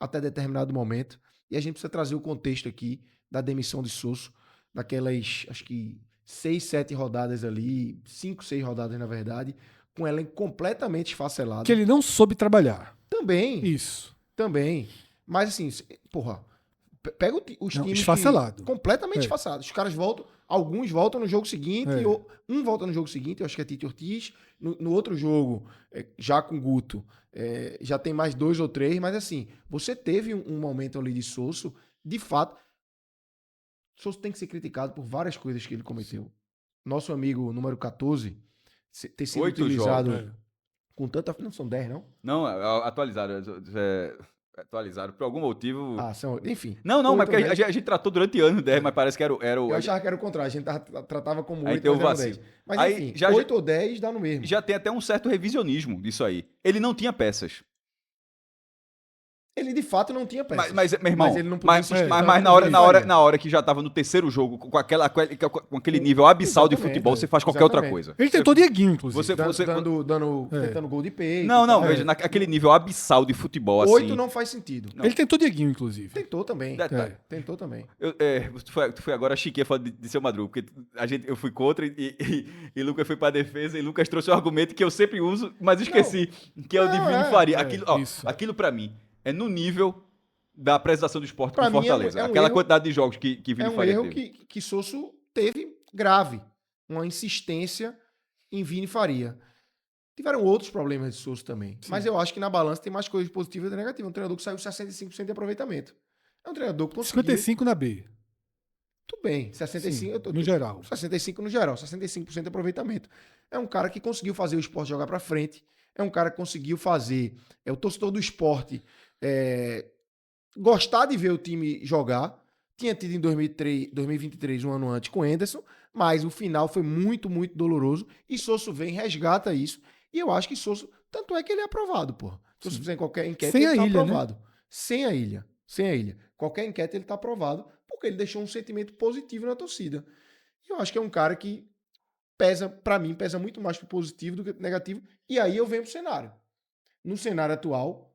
até determinado momento, e a gente precisa trazer o contexto aqui da demissão de Sosso, daquelas, acho que 6, 7 rodadas ali, 5, 6 rodadas na verdade, com ela completamente esfacelado. Que ele não soube trabalhar. Também. Isso. Também. Mas assim, porra, pega os times esfacelado. Completamente esfacelados. Os caras voltam, alguns voltam no jogo seguinte, um volta no jogo seguinte, eu acho que é Tite Ortiz, no outro jogo, já com Guto, já tem mais 2 ou 3, mas assim, você teve um momento ali de Sosso, de fato, Sosso tem que ser criticado por várias coisas que ele cometeu. Nosso amigo número 14 ter sido 8 utilizado jogos, com tanta... Não são 10, não? Não, atualizaram. Atualizaram por algum motivo. São... Enfim. Não, mas porque a gente tratou durante anos 10, mas parece que era o... Eu achava que era o contrário, a gente tratava como 8, mas era 10. Mas aí, enfim, 8 ou 10 dá no mesmo. Já tem até um certo revisionismo disso aí. Ele não tinha peças. Ele de fato não tinha peças. Mas meu irmão, ele não podia insistir tanto mas no Vini Faria. na hora que já tava no terceiro jogo, com aquele nível abissal de Exatamente, futebol, você faz qualquer outra coisa. Ele tentou Dieguinho, inclusive. Tentando gol de peito. Não, veja, naquele nível abissal de futebol, assim... 8 não faz sentido. Não. Ele tentou Dieguinho, inclusive. Tentou também. Detalhe. Tentou também. Tu foi agora chique falando de seu Madruga, porque eu fui contra e Lucas foi pra defesa e Lucas trouxe um argumento que eu sempre uso, mas esqueci, que é o de Vini Faria. Aquilo pra mim é no nível da apresentação do Sport com Fortaleza. Aquela quantidade de jogos que Vini Faria teve. É um erro que Sosso teve grave. Uma insistência em Vini Faria. Tiveram outros problemas de Sosso também. Sim. Mas eu acho que na balança tem mais coisas positivas e negativas. Um treinador que saiu 65% de aproveitamento. É um treinador que conseguiu... 55 na B. Tudo bem. 65 no geral. 65 no geral. 65% de aproveitamento. É um cara que conseguiu fazer o Sport jogar pra frente. É um cara que conseguiu fazer... o torcedor do Sport... gostar de ver o time jogar. Tinha tido em 2023, um ano antes, com o Henderson, mas o final foi muito, muito doloroso. E Sosso vem, resgata isso. E eu acho que Sosso, tanto é que ele é aprovado, porra. Se você fizer qualquer enquete, sem ele tá ilha, aprovado. Né? Sem a ilha. Qualquer enquete ele tá aprovado, porque ele deixou um sentimento positivo na torcida. E eu acho que é um cara que pra mim, pesa muito mais pro positivo do que pro negativo. E aí eu venho pro cenário. No cenário atual,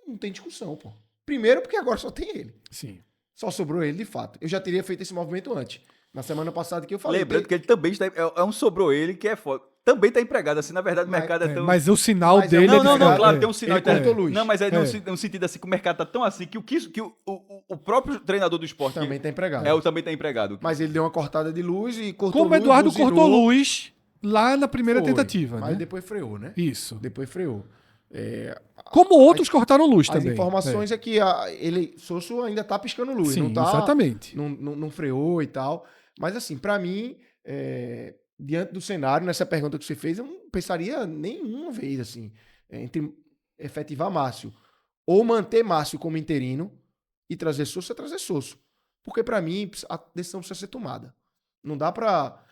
não tem discussão, pô. Primeiro porque agora só tem ele. Sim. Só sobrou ele, de fato. Eu já teria feito esse movimento antes. Na semana passada que eu falei. Lembrando que ele também está... É um sobrou ele que é foda. Também está empregado, assim, na verdade o mercado é tão... Mas o sinal dele Não, claro, tem um sinal... Luz. Não, mas é num sentido assim, que o mercado tá tão assim, que o próprio treinador do esporte... Também está empregado. Também está empregado. Mas ele deu uma cortada de luz e cortou luz. Como o Eduardo cortou luz lá na primeira tentativa, mas né? depois freou, né? Isso. Depois freou. Como outros cortaram luz também. As informações é que Sosso ainda tá piscando luz. Sim, não tá, exatamente. Não freou e tal. Mas assim, pra mim, diante do cenário, nessa pergunta que você fez, eu não pensaria nenhuma vez, assim, entre efetivar Márcio ou manter Márcio como interino e trazer Sosso, é trazer Sosso. Porque pra mim, a decisão precisa ser tomada. Não dá pra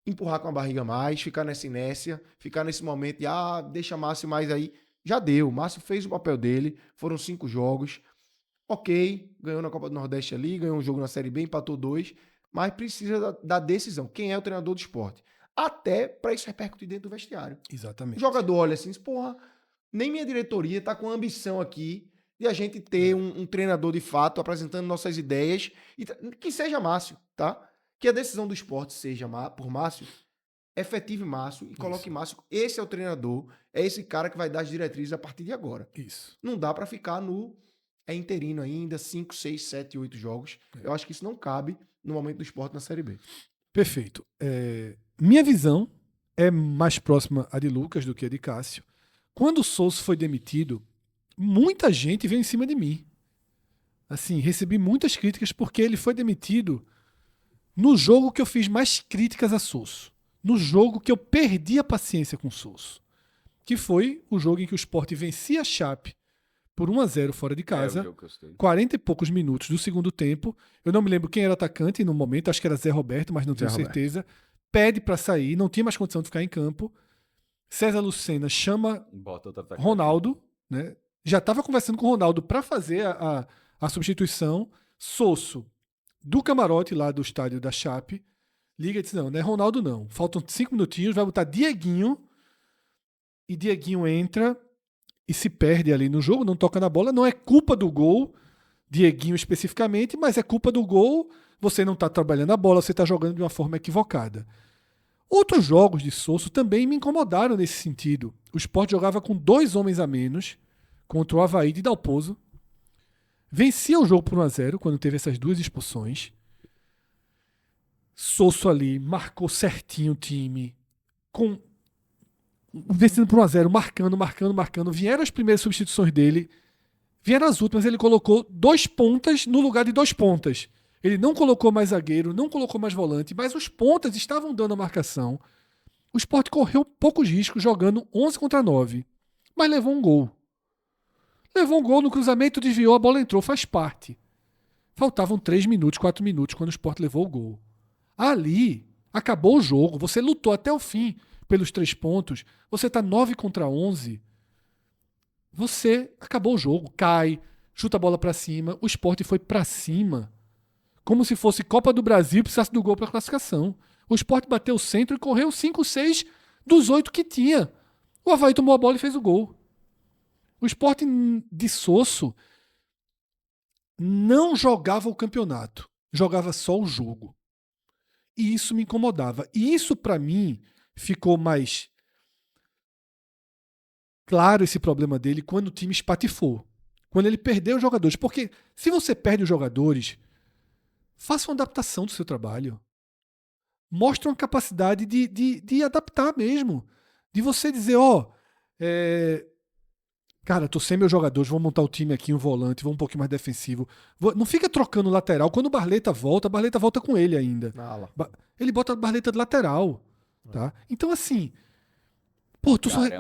empurrar com a barriga mais, ficar nessa inércia, ficar nesse momento de, deixa Márcio mais aí. Já deu, Márcio fez o papel dele, foram 5 jogos, ok, ganhou na Copa do Nordeste ali, ganhou um jogo na Série B, empatou 2, mas precisa da decisão, quem é o treinador do esporte, até para isso repercutir dentro do vestiário. Exatamente. O jogador olha assim, porra, nem minha diretoria tá com a ambição aqui de a gente ter um treinador de fato apresentando nossas ideias, e que seja Márcio, tá? Que a decisão do esporte seja por Márcio, efetive Márcio e coloque Márcio. Esse é o treinador, é esse cara que vai dar as diretrizes a partir de agora. Isso. Não dá pra ficar interino ainda, 5, 6, 7, 8 jogos. Eu acho que isso não cabe no momento do esporte na Série B. Perfeito. Minha visão é mais próxima a de Lucas do que a de Cássio. Quando o Souza foi demitido, muita gente veio em cima de mim. Assim, recebi muitas críticas porque ele foi demitido no jogo que eu fiz mais críticas a Souza. No jogo que eu perdi a paciência com o Souza. Que foi o jogo em que o Sport vencia a Chape por 1-0 fora de casa. 40 e poucos minutos do segundo tempo. Eu não me lembro quem era o atacante no momento, acho que era Zé Roberto, mas não tenho certeza. Pede para sair, não tinha mais condição de ficar em campo. César Lucena chama Ronaldo, né? Já estava conversando com o Ronaldo para fazer a substituição. Sosso, do camarote lá do estádio da Chape, liga e diz, não é Ronaldo não. Faltam 5 minutinhos, vai botar Dieguinho. E Dieguinho entra e se perde ali no jogo, não toca na bola. Não é culpa do gol, Dieguinho especificamente, mas é culpa do gol. Você não está trabalhando a bola, você está jogando de uma forma equivocada. Outros jogos de Souza também me incomodaram nesse sentido. O Sport jogava com 2 homens a menos contra o Avaí de Dalpozo. Vencia o jogo por 1-0 quando teve essas 2 expulsões. Souza ali marcou certinho o time, vencendo por 1-0, marcando. Vieram as primeiras substituições dele, vieram as últimas, ele colocou 2 pontas no lugar de 2 pontas. Ele não colocou mais zagueiro, não colocou mais volante, mas os pontas estavam dando a marcação. O Sport correu poucos riscos, jogando 11 contra 9, mas levou um gol. Levou um gol no cruzamento, desviou, a bola entrou, faz parte. Faltavam 3 minutos, 4 minutos quando o Sport levou o gol. Ali, acabou o jogo, você lutou até o fim pelos 3 pontos, você está 9 contra 11, você acabou o jogo, cai, chuta a bola pra cima. O Sport foi pra cima como se fosse Copa do Brasil e precisasse do gol pra classificação. O Sport bateu o centro e correu 5, 6 dos 8 que tinha. O Avaí tomou a bola e fez o gol. O Sport de Sosso não jogava o campeonato. Jogava só o jogo. E isso me incomodava. E isso, pra mim, ficou mais claro, esse problema dele, quando o time espatifou. Quando ele perdeu os jogadores. Porque se você perde os jogadores, faça uma adaptação do seu trabalho. Mostra uma capacidade de adaptar mesmo. De você dizer, cara, tô sem meus jogadores, vou montar o time aqui, um volante, vou um pouquinho mais defensivo. Não fica trocando lateral. Quando o Barleta volta com ele ainda. Ele bota a Barleta de lateral. Tá? Então, assim,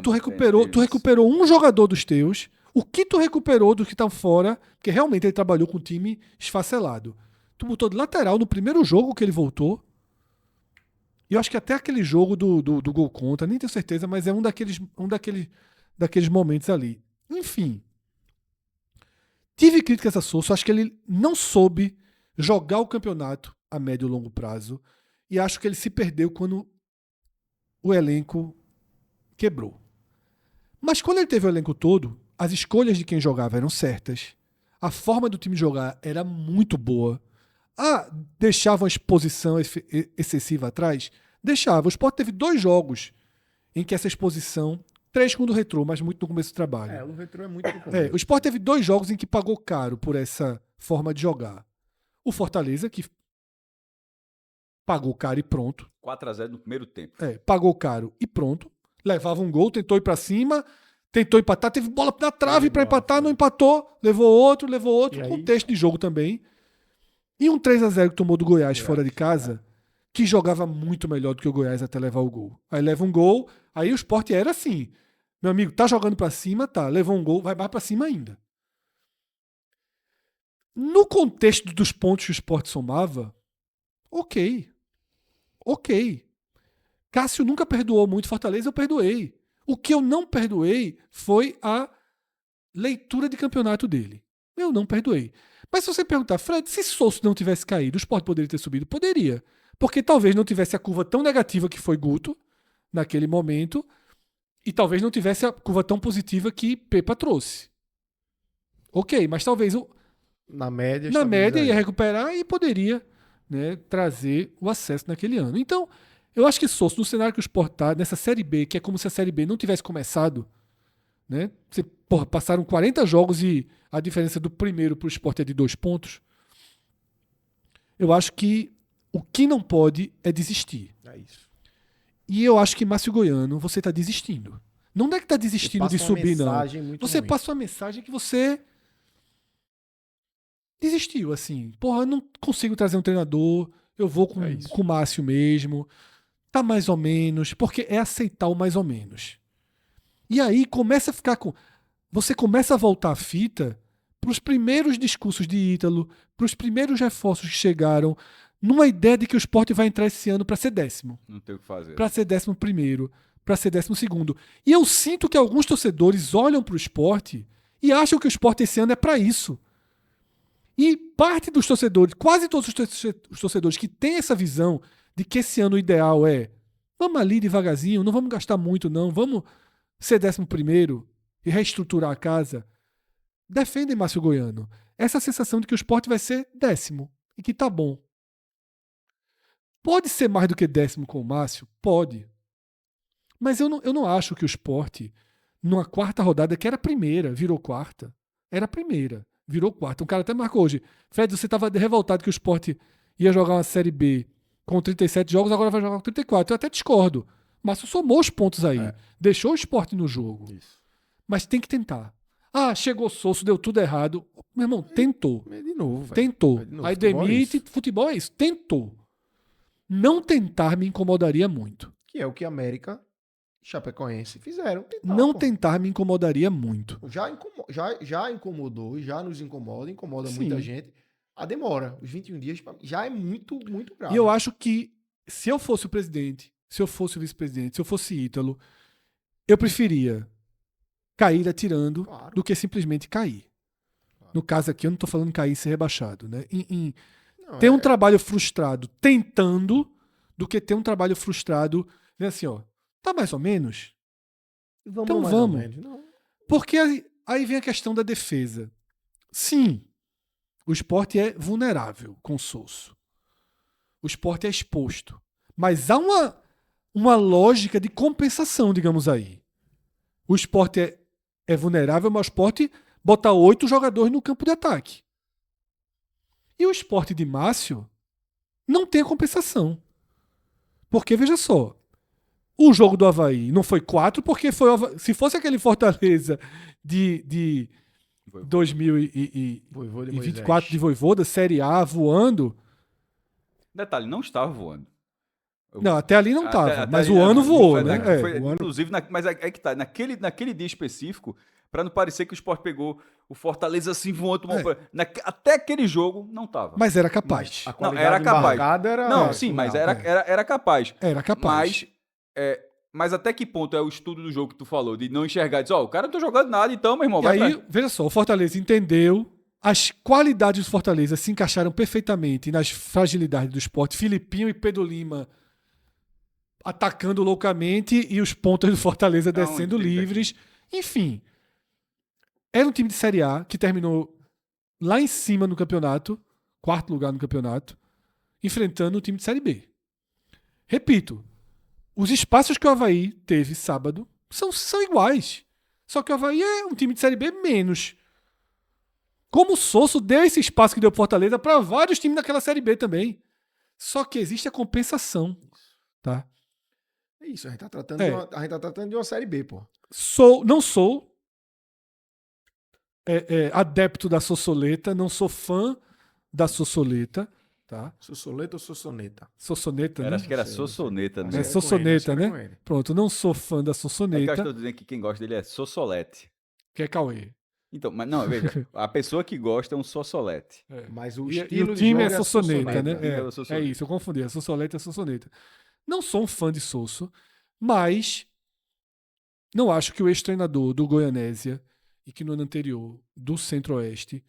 tu recuperou um jogador dos teus. O que tu recuperou dos que estão fora, porque realmente ele trabalhou com o time esfacelado. Tu botou de lateral no primeiro jogo que ele voltou. E eu acho que até aquele jogo do gol contra, nem tenho certeza, mas é um daqueles momentos ali. Enfim. Tive críticas a Sosso. Acho que ele não soube jogar o campeonato a médio e longo prazo. E acho que ele se perdeu quando o elenco quebrou. Mas quando ele teve o elenco todo, as escolhas de quem jogava eram certas. A forma do time jogar era muito boa. Deixava uma exposição excessiva atrás? Deixava. O Sport teve 2 jogos em que essa exposição, 3 com o do Retrô, mas muito no começo do trabalho. O Retrô é muito no começo. O Sport teve 2 jogos em que pagou caro por essa forma de jogar. O Fortaleza, que pagou caro e pronto. 4-0 no primeiro tempo. Pagou caro e pronto. Levava um gol, tentou ir pra cima, tentou empatar, teve bola na trave pra empatar, não empatou, levou outro, contexto de jogo também. E um 3-0 que tomou do Goiás fora de casa, que jogava muito melhor do que o Goiás até levar o gol. Aí leva um gol, aí o Sport era assim, meu amigo, tá jogando pra cima, tá, levou um gol, vai mais pra cima ainda. No contexto dos pontos que o Sport somava, ok. Cássio nunca perdoou muito Fortaleza, eu perdoei. O que eu não perdoei foi a leitura de campeonato dele. Eu não perdoei. Mas se você perguntar, Fred, se Sosso não tivesse caído, o Sport poderia ter subido? Poderia. Porque talvez não tivesse a curva tão negativa que foi Guto naquele momento e talvez não tivesse a curva tão positiva que Pepa trouxe. Ok, mas talvez na média ia recuperar e poderia, né, trazer o acesso naquele ano. Então, eu acho que Sosso, no cenário que o Sport está, nessa Série B, que é como se a Série B não tivesse começado, né? Passaram 40 jogos e a diferença do primeiro para o Sport é de 2 pontos. Eu acho que o que não pode é desistir. É isso. E eu acho que Márcio Goiano, você está desistindo. Não é que está desistindo de subir, não. Você passa uma mensagem que você desistiu, assim. Eu não consigo trazer um treinador, eu vou com o Márcio mesmo. Tá mais ou menos, porque é aceitar o mais ou menos. E aí começa a ficar com... Você começa a voltar a fita para os primeiros discursos de Ítalo, para os primeiros reforços que chegaram, numa ideia de que o Sport vai entrar esse ano para ser 10º. Não tem o que fazer. Para ser 11º, para ser 12º. E eu sinto que alguns torcedores olham para o Sport e acham que o Sport esse ano é para isso. E parte dos torcedores, quase todos os torcedores que têm essa visão de que esse ano o ideal é vamos ali devagarzinho, não vamos gastar muito não, vamos ser 11º e reestruturar a casa, defendem Márcio Goiano. Essa sensação de que o Sport vai ser 10º e que tá bom. Pode ser mais do que 10º com o Márcio? Pode. Mas eu não acho que o Sport, numa 4ª rodada, que era a primeira, virou 4ª. Era a primeira, virou 4ª. Um cara até marcou hoje. Fred, você estava revoltado que o Sport ia jogar uma Série B com 37 jogos, agora vai jogar com 34. Eu até discordo. Márcio somou os pontos aí. Deixou o Sport no jogo. Isso. Mas tem que tentar. Chegou Sosso, deu tudo errado. Meu irmão, tentou. De novo, tentou. De novo. Aí demite, futebol é isso. Tentou. Não tentar me incomodaria muito. Que é o que América e Chapecoense fizeram. Tentar me incomodaria muito. Já incomodou, já nos incomoda muita gente. A demora, os 21 dias, já é muito, muito grave. E eu acho que se eu fosse o presidente, se eu fosse o vice-presidente, se eu fosse Ítalo, eu preferia cair atirando do que simplesmente cair. No caso aqui, eu não estou falando cair e ser rebaixado. Né? Ter um trabalho frustrado tentando do que ter um trabalho frustrado assim, ó, tá mais ou menos? Então vamos. Porque aí vem a questão da defesa. Sim, o Sport é vulnerável com o Sosso. O Sport é exposto. Mas há uma lógica de compensação, digamos aí. O Sport é vulnerável, mas o Sport bota 8 jogadores no campo de ataque. E o Sport de Márcio não tem a compensação. Porque, veja só, o jogo do Avaí não foi 4, porque se fosse aquele Fortaleza de 2024 de Voivoda, Série A, voando... Detalhe, não estava voando. Não, até ali não estava, mas o ano voou, né? Inclusive, mas é que tá, naquele dia específico, para não parecer que o Sport pegou o Fortaleza assim voando, até aquele jogo não estava. Mas era capaz. Não, era capaz. Mas era capaz. Era capaz. Mas até que ponto é o estudo do jogo que tu falou, de não enxergar, diz, o cara não tá jogando nada, então, meu irmão, veja só, o Fortaleza entendeu, as qualidades do Fortaleza se encaixaram perfeitamente nas fragilidades do Sport. Filipinho e Pedro Lima atacando loucamente e os pontas do Fortaleza descendo livres. Enfim, era um time de Série A que terminou lá em cima no campeonato, 4º lugar no campeonato, enfrentando um time de Série B. Repito, os espaços que o Avaí teve sábado são iguais. Só que o Avaí é um time de Série B menos. Como o Sosso deu esse espaço que deu pro Fortaleza para vários times daquela Série B também. Só que existe a compensação. Tá? É isso, a gente tá tratando, de uma Série B, pô. Não sou adepto da Sossoleta, não sou fã da Sossoleta. Tá? Sossoleta ou Sossoneta? Sossoneta, né? Acho que era Sossoneta, né? É Sossoneta, né? Pronto, não sou fã da Sossoneta. É que eu estou dizendo que quem gosta dele é Sossolete. Que é Cauê. Então, mas não, veja, a pessoa que gosta é um Sossolete. Mas o estilo de time é Sossoneta, né? É isso, eu confundi. É Sossoleta e Sossoneta. Não sou um fã de Sosso, mas não acho que o ex-treinador do Goianésia e que no ano anterior do Centro-Oeste,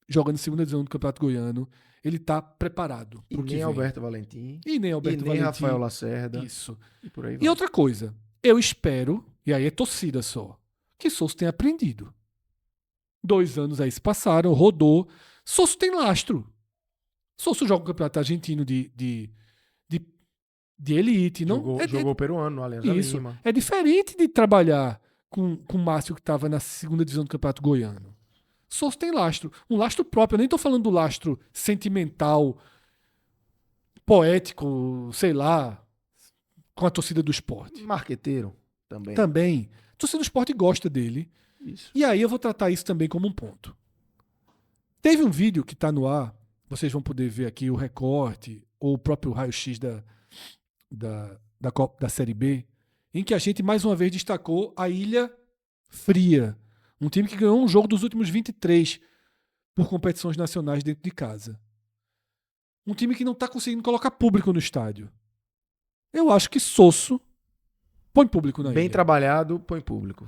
jogando segunda divisão do Campeonato Goiano, ele está preparado. E nem Alberto Valentim. E nem Rafael Lacerda. Isso. E por aí vai. E outra coisa, eu espero, e aí é torcida só, que Sosso tenha aprendido. 2 anos aí se passaram, rodou. Sosso tem lastro. Sosso joga o Campeonato Argentino de elite. Jogou peruano no Alianza Lima. É diferente de trabalhar com o Márcio, que estava na segunda divisão do Campeonato Goiano. Sosso tem lastro. Um lastro próprio. Eu nem estou falando do lastro sentimental, poético, sei lá, com a torcida do Sport. Marqueteiro também. Também. A torcida do Sport gosta dele. Isso. E aí eu vou tratar isso também como um ponto. Teve um vídeo que está no ar, vocês vão poder ver aqui o recorte, ou o próprio raio-x da Série B, em que a gente mais uma vez destacou a Ilha Fria, um time que ganhou um jogo dos últimos 23 por competições nacionais dentro de casa. Um time que não está conseguindo colocar público no estádio. Eu acho que Sosso põe público na ilha. Bem trabalhado, põe público.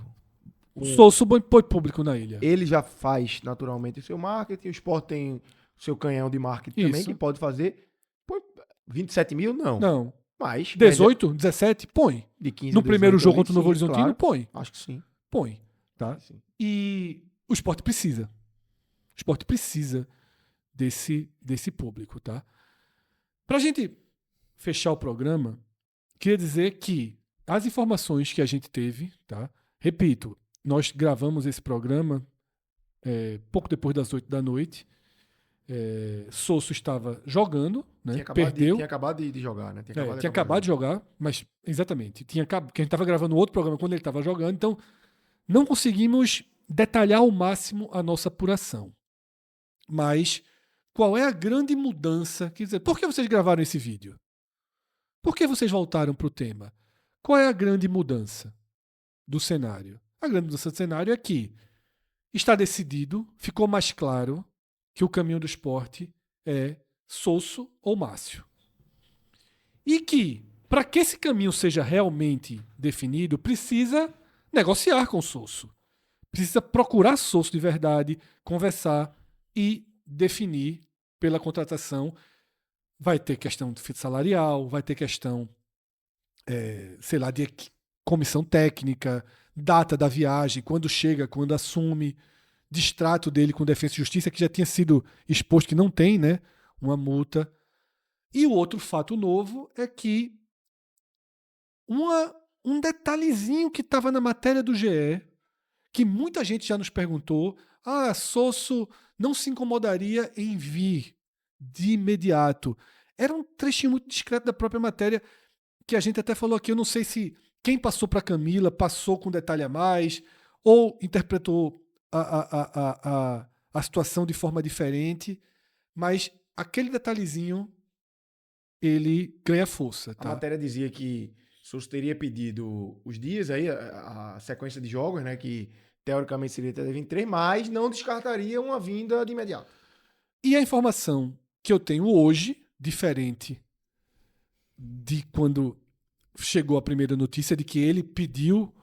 O Sosso põe público na ilha. Ele já faz naturalmente o seu marketing, o Sport tem o seu canhão de marketing também, que pode fazer. Põe 27 mil, não. Não. Mas 18, 17, põe. De 15 no primeiro jogo contra o Novo Horizontino, Horizontino, põe. Acho que sim. Põe. Tá? Sim. E o Sport precisa. O Sport precisa desse público, tá? Pra gente fechar o programa, queria dizer que as informações que a gente teve, tá? Repito, nós gravamos esse programa pouco depois das 8 da noite. Sosso estava jogando, né? Perdeu. Tinha acabado de jogar, né? Tinha acabado de jogar, mas exatamente. Porque a gente estava gravando outro programa quando ele estava jogando, então não conseguimos detalhar ao máximo a nossa apuração. Mas qual é a grande mudança? Quer dizer, por que vocês gravaram esse vídeo? Por que vocês voltaram para o tema? Qual é a grande mudança do cenário? A grande mudança do cenário é que está decidido, ficou mais claro que o caminho do Sport é Sosso ou Márcio. E que, para que esse caminho seja realmente definido, precisa negociar com o Sosso. precisa procurar sócio de verdade, conversar e definir pela contratação. Vai ter questão de fita salarial, vai ter questão, sei lá, de comissão técnica, data da viagem, quando chega, quando assume, distrato dele com Defesa e Justiça, que já tinha sido exposto que não tem, né, uma multa. E o outro fato novo é que um detalhezinho que estava na matéria do GE, que muita gente já nos perguntou, Sosso não se incomodaria em vir de imediato. Era um trechinho muito discreto da própria matéria, que a gente até falou aqui, eu não sei se quem passou para Camila passou com detalhe a mais, ou interpretou a situação de forma diferente, mas aquele detalhezinho, ele ganha força. Tá? A matéria dizia que Sousa teria pedido os dias aí, a sequência de jogos, né, que teoricamente seria até 23, mas não descartaria uma vinda de imediato. E a informação que eu tenho hoje, diferente de quando chegou a primeira notícia, de que ele pediu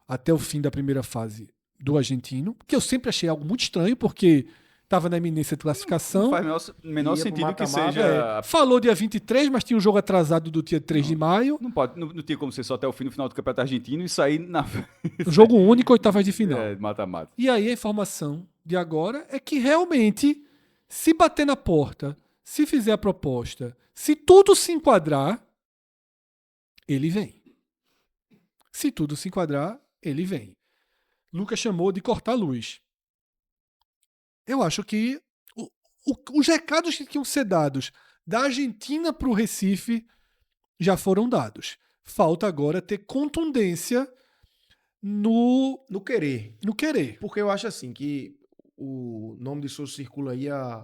até o fim da primeira fase do argentino, que eu sempre achei algo muito estranho, porque estava na iminência de classificação. Não faz menor sentido que seja... Falou dia 23, mas tinha um jogo atrasado do dia 3 de maio. Não tinha como ser só até o fim do final do Campeonato Argentino e sair na... Jogo único, oitavas de final. Mata-mata. E aí a informação de agora é que realmente, se bater na porta, se fizer a proposta, se tudo se enquadrar, ele vem. Se tudo se enquadrar, ele vem. Lucas chamou de cortar a luz. Eu acho que os recados que tinham que ser dados da Argentina para o Recife já foram dados. Falta agora ter contundência no querer. No querer. Porque eu acho assim que o nome de Sousa circula aí há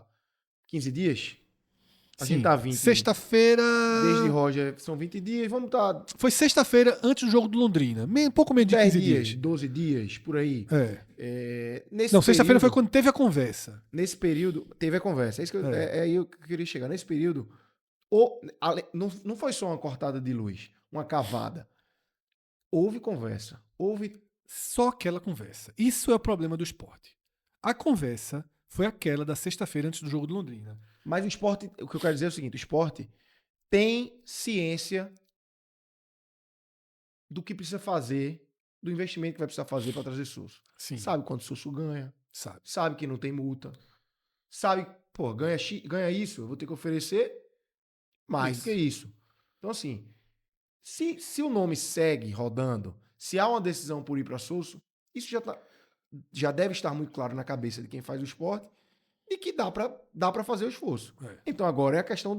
15 dias. A gente tá 20. Sexta-feira. Desde Roger são 20 dias. Vamos estar. Foi sexta-feira antes do jogo do Londrina. Pouco menos de 15 dias. 12 dias, por aí. Não, sexta-feira foi quando teve a conversa. Nesse período, teve a conversa. É isso que eu queria chegar. Nesse período, não foi só uma cortada de luz, uma cavada. Houve conversa. Houve só aquela conversa. Isso é o problema do esporte. A conversa foi aquela da sexta-feira antes do jogo do Londrina. Mas o esporte, o que eu quero dizer é o seguinte, o esporte tem ciência do que precisa fazer, do investimento que vai precisar fazer para trazer Sousa. Sim. Sabe quanto Sousa ganha. Sabe que não tem multa. Sabe, ganha isso, eu vou ter que oferecer mais do que isso. Então, assim, se o nome segue rodando, se há uma decisão por ir para Sousa, isso já deve estar muito claro na cabeça de quem faz o esporte e que dá para fazer o esforço. Então agora é a questão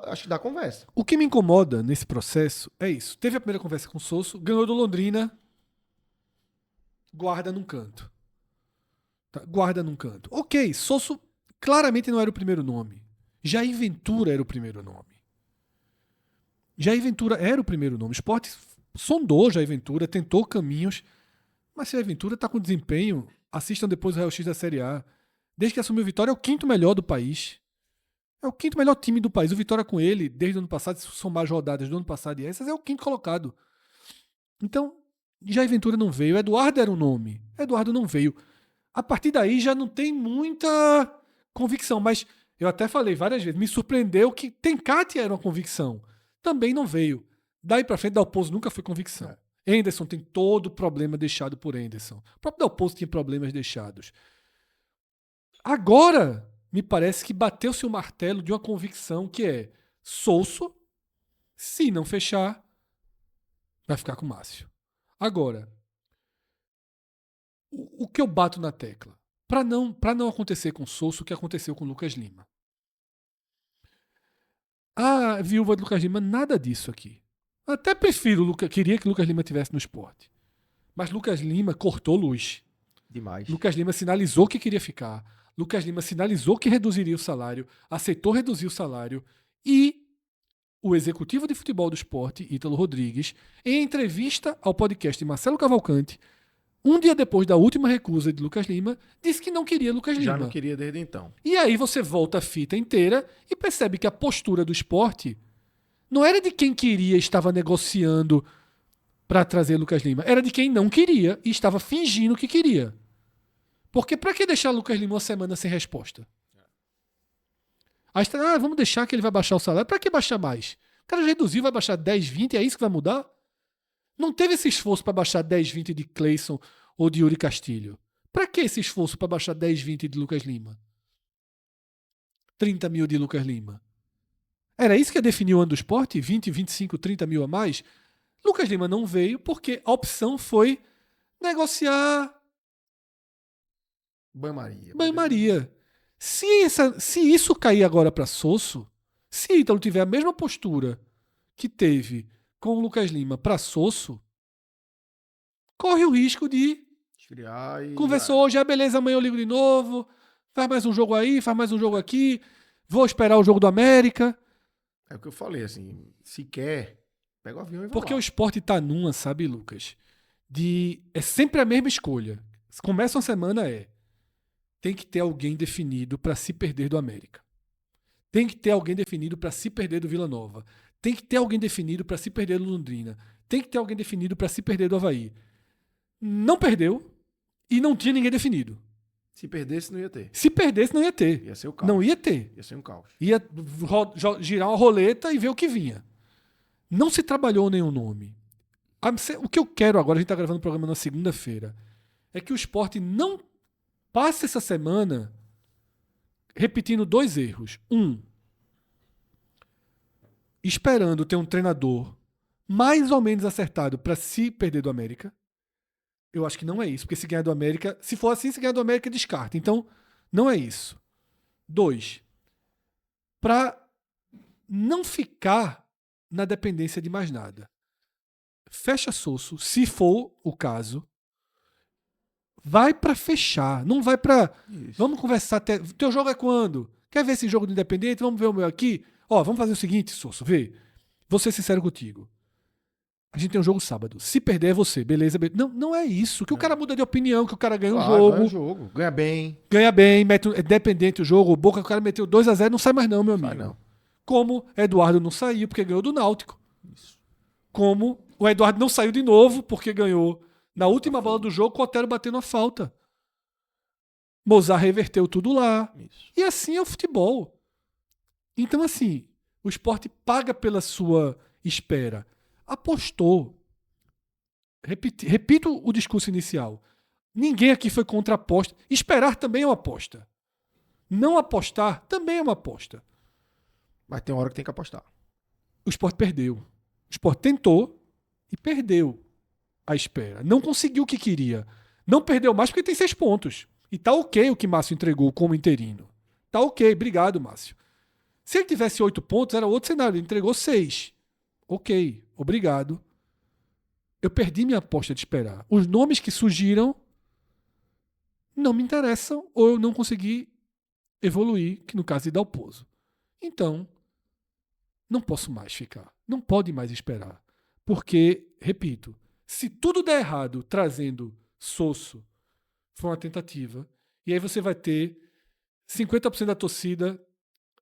acho que da conversa. O que me incomoda nesse processo é isso. Teve a primeira conversa com o Sousa, ganhou do Londrina, guarda num canto. Tá? Guarda num canto. Ok, Sousa claramente não era o primeiro nome. Jair Ventura era o primeiro nome. Jair Ventura era o primeiro nome. O esporte sondou Jair Ventura, tentou caminhos, mas se Jair Ventura está com desempenho, assistam depois o raio-x da Série A. Desde que assumiu o Vitória, é o quinto melhor do país. É o quinto melhor time do país. O Vitória com ele, desde o ano passado, se somar as rodadas do ano passado e essas, é o quinto colocado. Então, Jair Ventura não veio. Eduardo era um nome. Eduardo não veio. A partir daí já não tem muita convicção. Mas eu até falei várias vezes, me surpreendeu que Tencati era uma convicção. Também não veio. Daí pra frente, Dalpozo nunca foi convicção. Henderson tem todo o problema deixado por Henderson. O próprio Dalpozo tinha problemas deixados. Agora, me parece que bateu-se o martelo de uma convicção que é Sousa, se não fechar, vai ficar com o Márcio. Agora, o que eu bato na tecla? Para não acontecer com Sousa o que aconteceu com Lucas Lima. A viúva de Lucas Lima, nada disso aqui. Até queria que Lucas Lima tivesse no esporte. Mas Lucas Lima cortou luz. Demais. Lucas Lima sinalizou que queria ficar. Lucas Lima sinalizou que reduziria o salário, aceitou reduzir o salário e o executivo de futebol do esporte, Ítalo Rodrigues, em entrevista ao podcast de Marcelo Cavalcante, um dia depois da última recusa de Lucas Lima, disse que não queria Lucas Lima. Já não queria desde então. E aí você volta a fita inteira e percebe que a postura do esporte não era de quem queria, estava negociando para trazer Lucas Lima. Era de quem não queria e estava fingindo que queria. Porque para que deixar Lucas Lima uma semana sem resposta? Aí está, vamos deixar que ele vai baixar o salário. Para que baixar mais? O cara já reduziu, vai baixar 10, 20, é isso que vai mudar? Não teve esse esforço para baixar 10, 20 de Cleison ou de Yuri Castilho. Para que esse esforço para baixar 10, 20 de Lucas Lima? 30 mil de Lucas Lima. Era isso que ia definir o ano do Sport? 20, 25, 30 mil a mais? Lucas Lima não veio porque a opção foi negociar banho-maria. Se isso cair agora para Sosso, se Ítalo tiver a mesma postura que teve com o Lucas Lima para Sosso, corre o risco de esfriar e... Conversou hoje, beleza, amanhã eu ligo de novo, faz mais um jogo aí, faz mais um jogo aqui, vou esperar o jogo do América. É o que eu falei, assim, se quer, pega o avião e vai Porque lá. o Sport tá numa, sabe, Lucas? É sempre a mesma escolha. Começa uma semana, tem que ter alguém definido para se perder do América. Tem que ter alguém definido para se perder do Vila Nova. Tem que ter alguém definido para se perder do Londrina. Tem que ter alguém definido para se perder do Avaí. Não perdeu e não tinha ninguém definido. Se perdesse, não ia ter. Se perdesse, não ia ter. Ia ser o caos. Não ia ter. Ia ser um caos. Ia girar uma roleta e ver o que vinha. Não se trabalhou nenhum nome. O que eu quero agora, a gente está gravando o programa na segunda-feira, é que o Sport não passe essa semana repetindo 2 erros. Esperando ter um treinador mais ou menos acertado para se perder do América. Eu acho que não é isso, porque se ganhar do América, se for assim, se ganhar do América, descarta. Então, não é isso. 2, para não ficar na dependência de mais nada. Fecha Sosso, se for o caso. Vai para fechar, não vai para... Vamos conversar até... Teu jogo é quando? Quer ver esse jogo do Independente? Vamos ver o meu aqui? Vamos fazer o seguinte, Sosso, vê. Vou ser sincero contigo. A gente tem um jogo sábado. Se perder é você, beleza? Não é isso. Que o cara muda de opinião, que o cara ganha ganha o jogo. Ganha bem. Ganha bem, é dependente o jogo. O Boca, o cara meteu 2-0, não sai mais não, meu amigo. Não. Como Eduardo não saiu porque ganhou do Náutico. Isso. Como o Eduardo não saiu de novo porque ganhou na última bola do jogo com o Otero batendo a falta. Mozart reverteu tudo lá. Isso. E assim é o futebol. Então, assim, o Sport paga pela sua espera. Apostou. Repito o discurso inicial. Ninguém aqui foi contra a aposta. Esperar também é uma aposta. Não apostar também é uma aposta. Mas tem uma hora que tem que apostar. O Sport perdeu. O Sport tentou e perdeu a espera. Não conseguiu o que queria. Não perdeu mais porque tem 6 pontos. E tá ok o que Márcio entregou como interino. Tá ok. Obrigado, Márcio. Se ele tivesse 8 pontos, era outro cenário. Ele entregou 6. Ok. Obrigado. Eu perdi minha aposta de esperar. Os nomes que surgiram não me interessam ou eu não consegui evoluir, que no caso de Dalpozo. Então, não posso mais ficar. Não pode mais esperar. Porque, repito, se tudo der errado trazendo Sosso, foi uma tentativa, e aí você vai ter 50% da torcida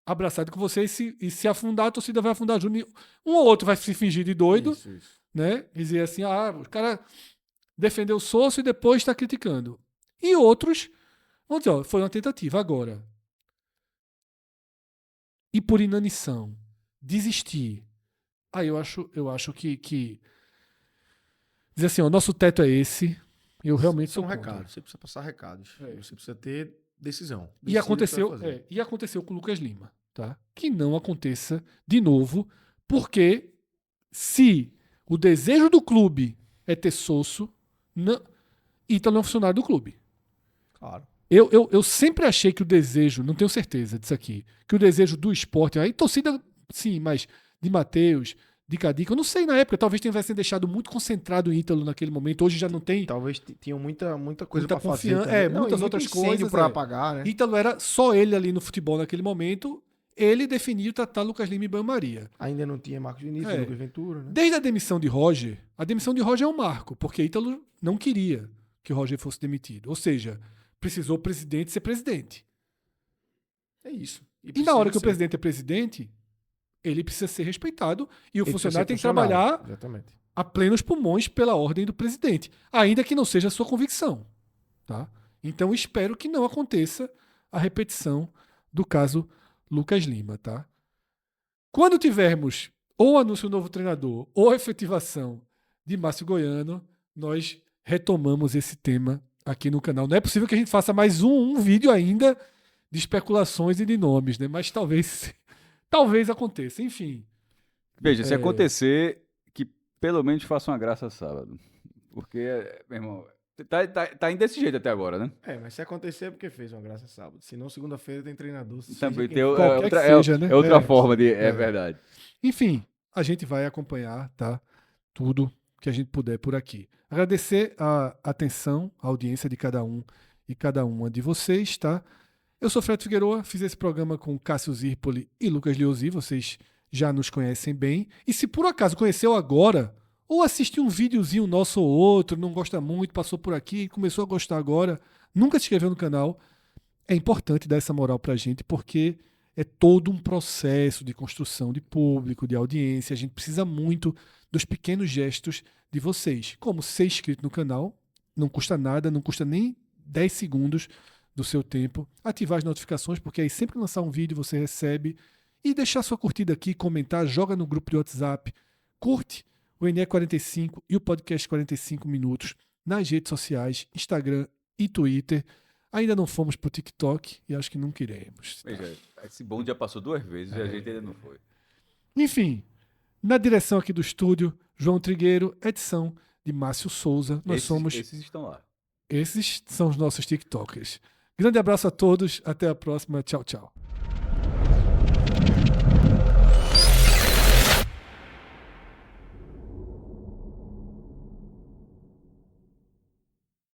abraçado com você e se afundar, a torcida vai afundar junto. Um ou outro vai se fingir de doido, isso. Né? Dizer assim, o cara defendeu o Sosso e depois está criticando. E outros vão dizer, foi uma tentativa agora. E por inanição, desistir. Aí eu acho que dizer assim, o nosso teto é esse. Eu realmente sou contra. Recado. Você precisa passar recados. Você precisa ter decisão. E aconteceu com o Lucas Lima, tá? Que não aconteça de novo, porque se o desejo do clube é ter Sosso, Ítalo não é um funcionário do clube. Claro. Eu sempre achei que o desejo, não tenho certeza disso aqui, que o desejo do esporte, aí torcida, sim, mas de Matheus, de Cadica, eu não sei na época, talvez tivessem deixado muito concentrado o Ítalo naquele momento, hoje já não tem. Talvez tinham muita coisa para fazer. Muitas outras coisas para apagar, né? Ítalo era só ele ali no futebol naquele momento, ele definiu tratar Lucas Lima e Banho-Maria. Ainda não tinha Marcos Vinícius, Lucas Ventura, né? Desde a demissão de Roger, a demissão de Roger é um marco, porque Ítalo não queria que Roger fosse demitido. Ou seja, precisou o presidente ser presidente. É isso. E na hora que o presidente é presidente, ele precisa ser respeitado e o funcionário tem que trabalhar a plenos pulmões pela ordem do presidente, ainda que não seja a sua convicção. Tá? Então espero que não aconteça a repetição do caso Lucas Lima. Tá? Quando tivermos ou anúncio do novo treinador ou a efetivação de Márcio Goiano, nós retomamos esse tema aqui no canal. Não é possível que a gente faça mais um vídeo ainda de especulações e de nomes, né? Mas talvez aconteça. Enfim. Veja, se acontecer, que pelo menos faça uma graça sábado. Porque, meu irmão, tá indo desse jeito até agora, né? Mas se acontecer é porque fez uma graça sábado. Senão, segunda-feira tem treinador. Também tem outra forma de... É verdade. Enfim, a gente vai acompanhar, tá? Tudo que a gente puder por aqui. Agradecer a atenção, a audiência de cada um e cada uma de vocês, tá? Eu sou Fred Figueroa, fiz esse programa com Cássio Zirpoli e Lucas Liozzi, vocês já nos conhecem bem. E se por acaso conheceu agora, ou assistiu um videozinho nosso ou outro, não gosta muito, passou por aqui, começou a gostar agora, nunca se inscreveu no canal, é importante dar essa moral pra gente, porque é todo um processo de construção de público, de audiência. A gente precisa muito dos pequenos gestos de vocês, como ser inscrito no canal, não custa nada, não custa nem 10 segundos do seu tempo, ativar as notificações, porque aí sempre que lançar um vídeo você recebe, e deixar sua curtida aqui, comentar, joga no grupo de WhatsApp, curte o NE45 e o podcast 45 minutos nas redes sociais, Instagram e Twitter. Ainda não fomos pro TikTok e acho que nunca iremos. Veja, esse bonde já passou 2 vezes e a gente ainda não foi. Enfim, na direção aqui do estúdio, João Trigueiro, edição de Márcio Souza. Esses estão lá. Esses são os nossos TikTokers. Grande abraço a todos, até a próxima. Tchau, tchau.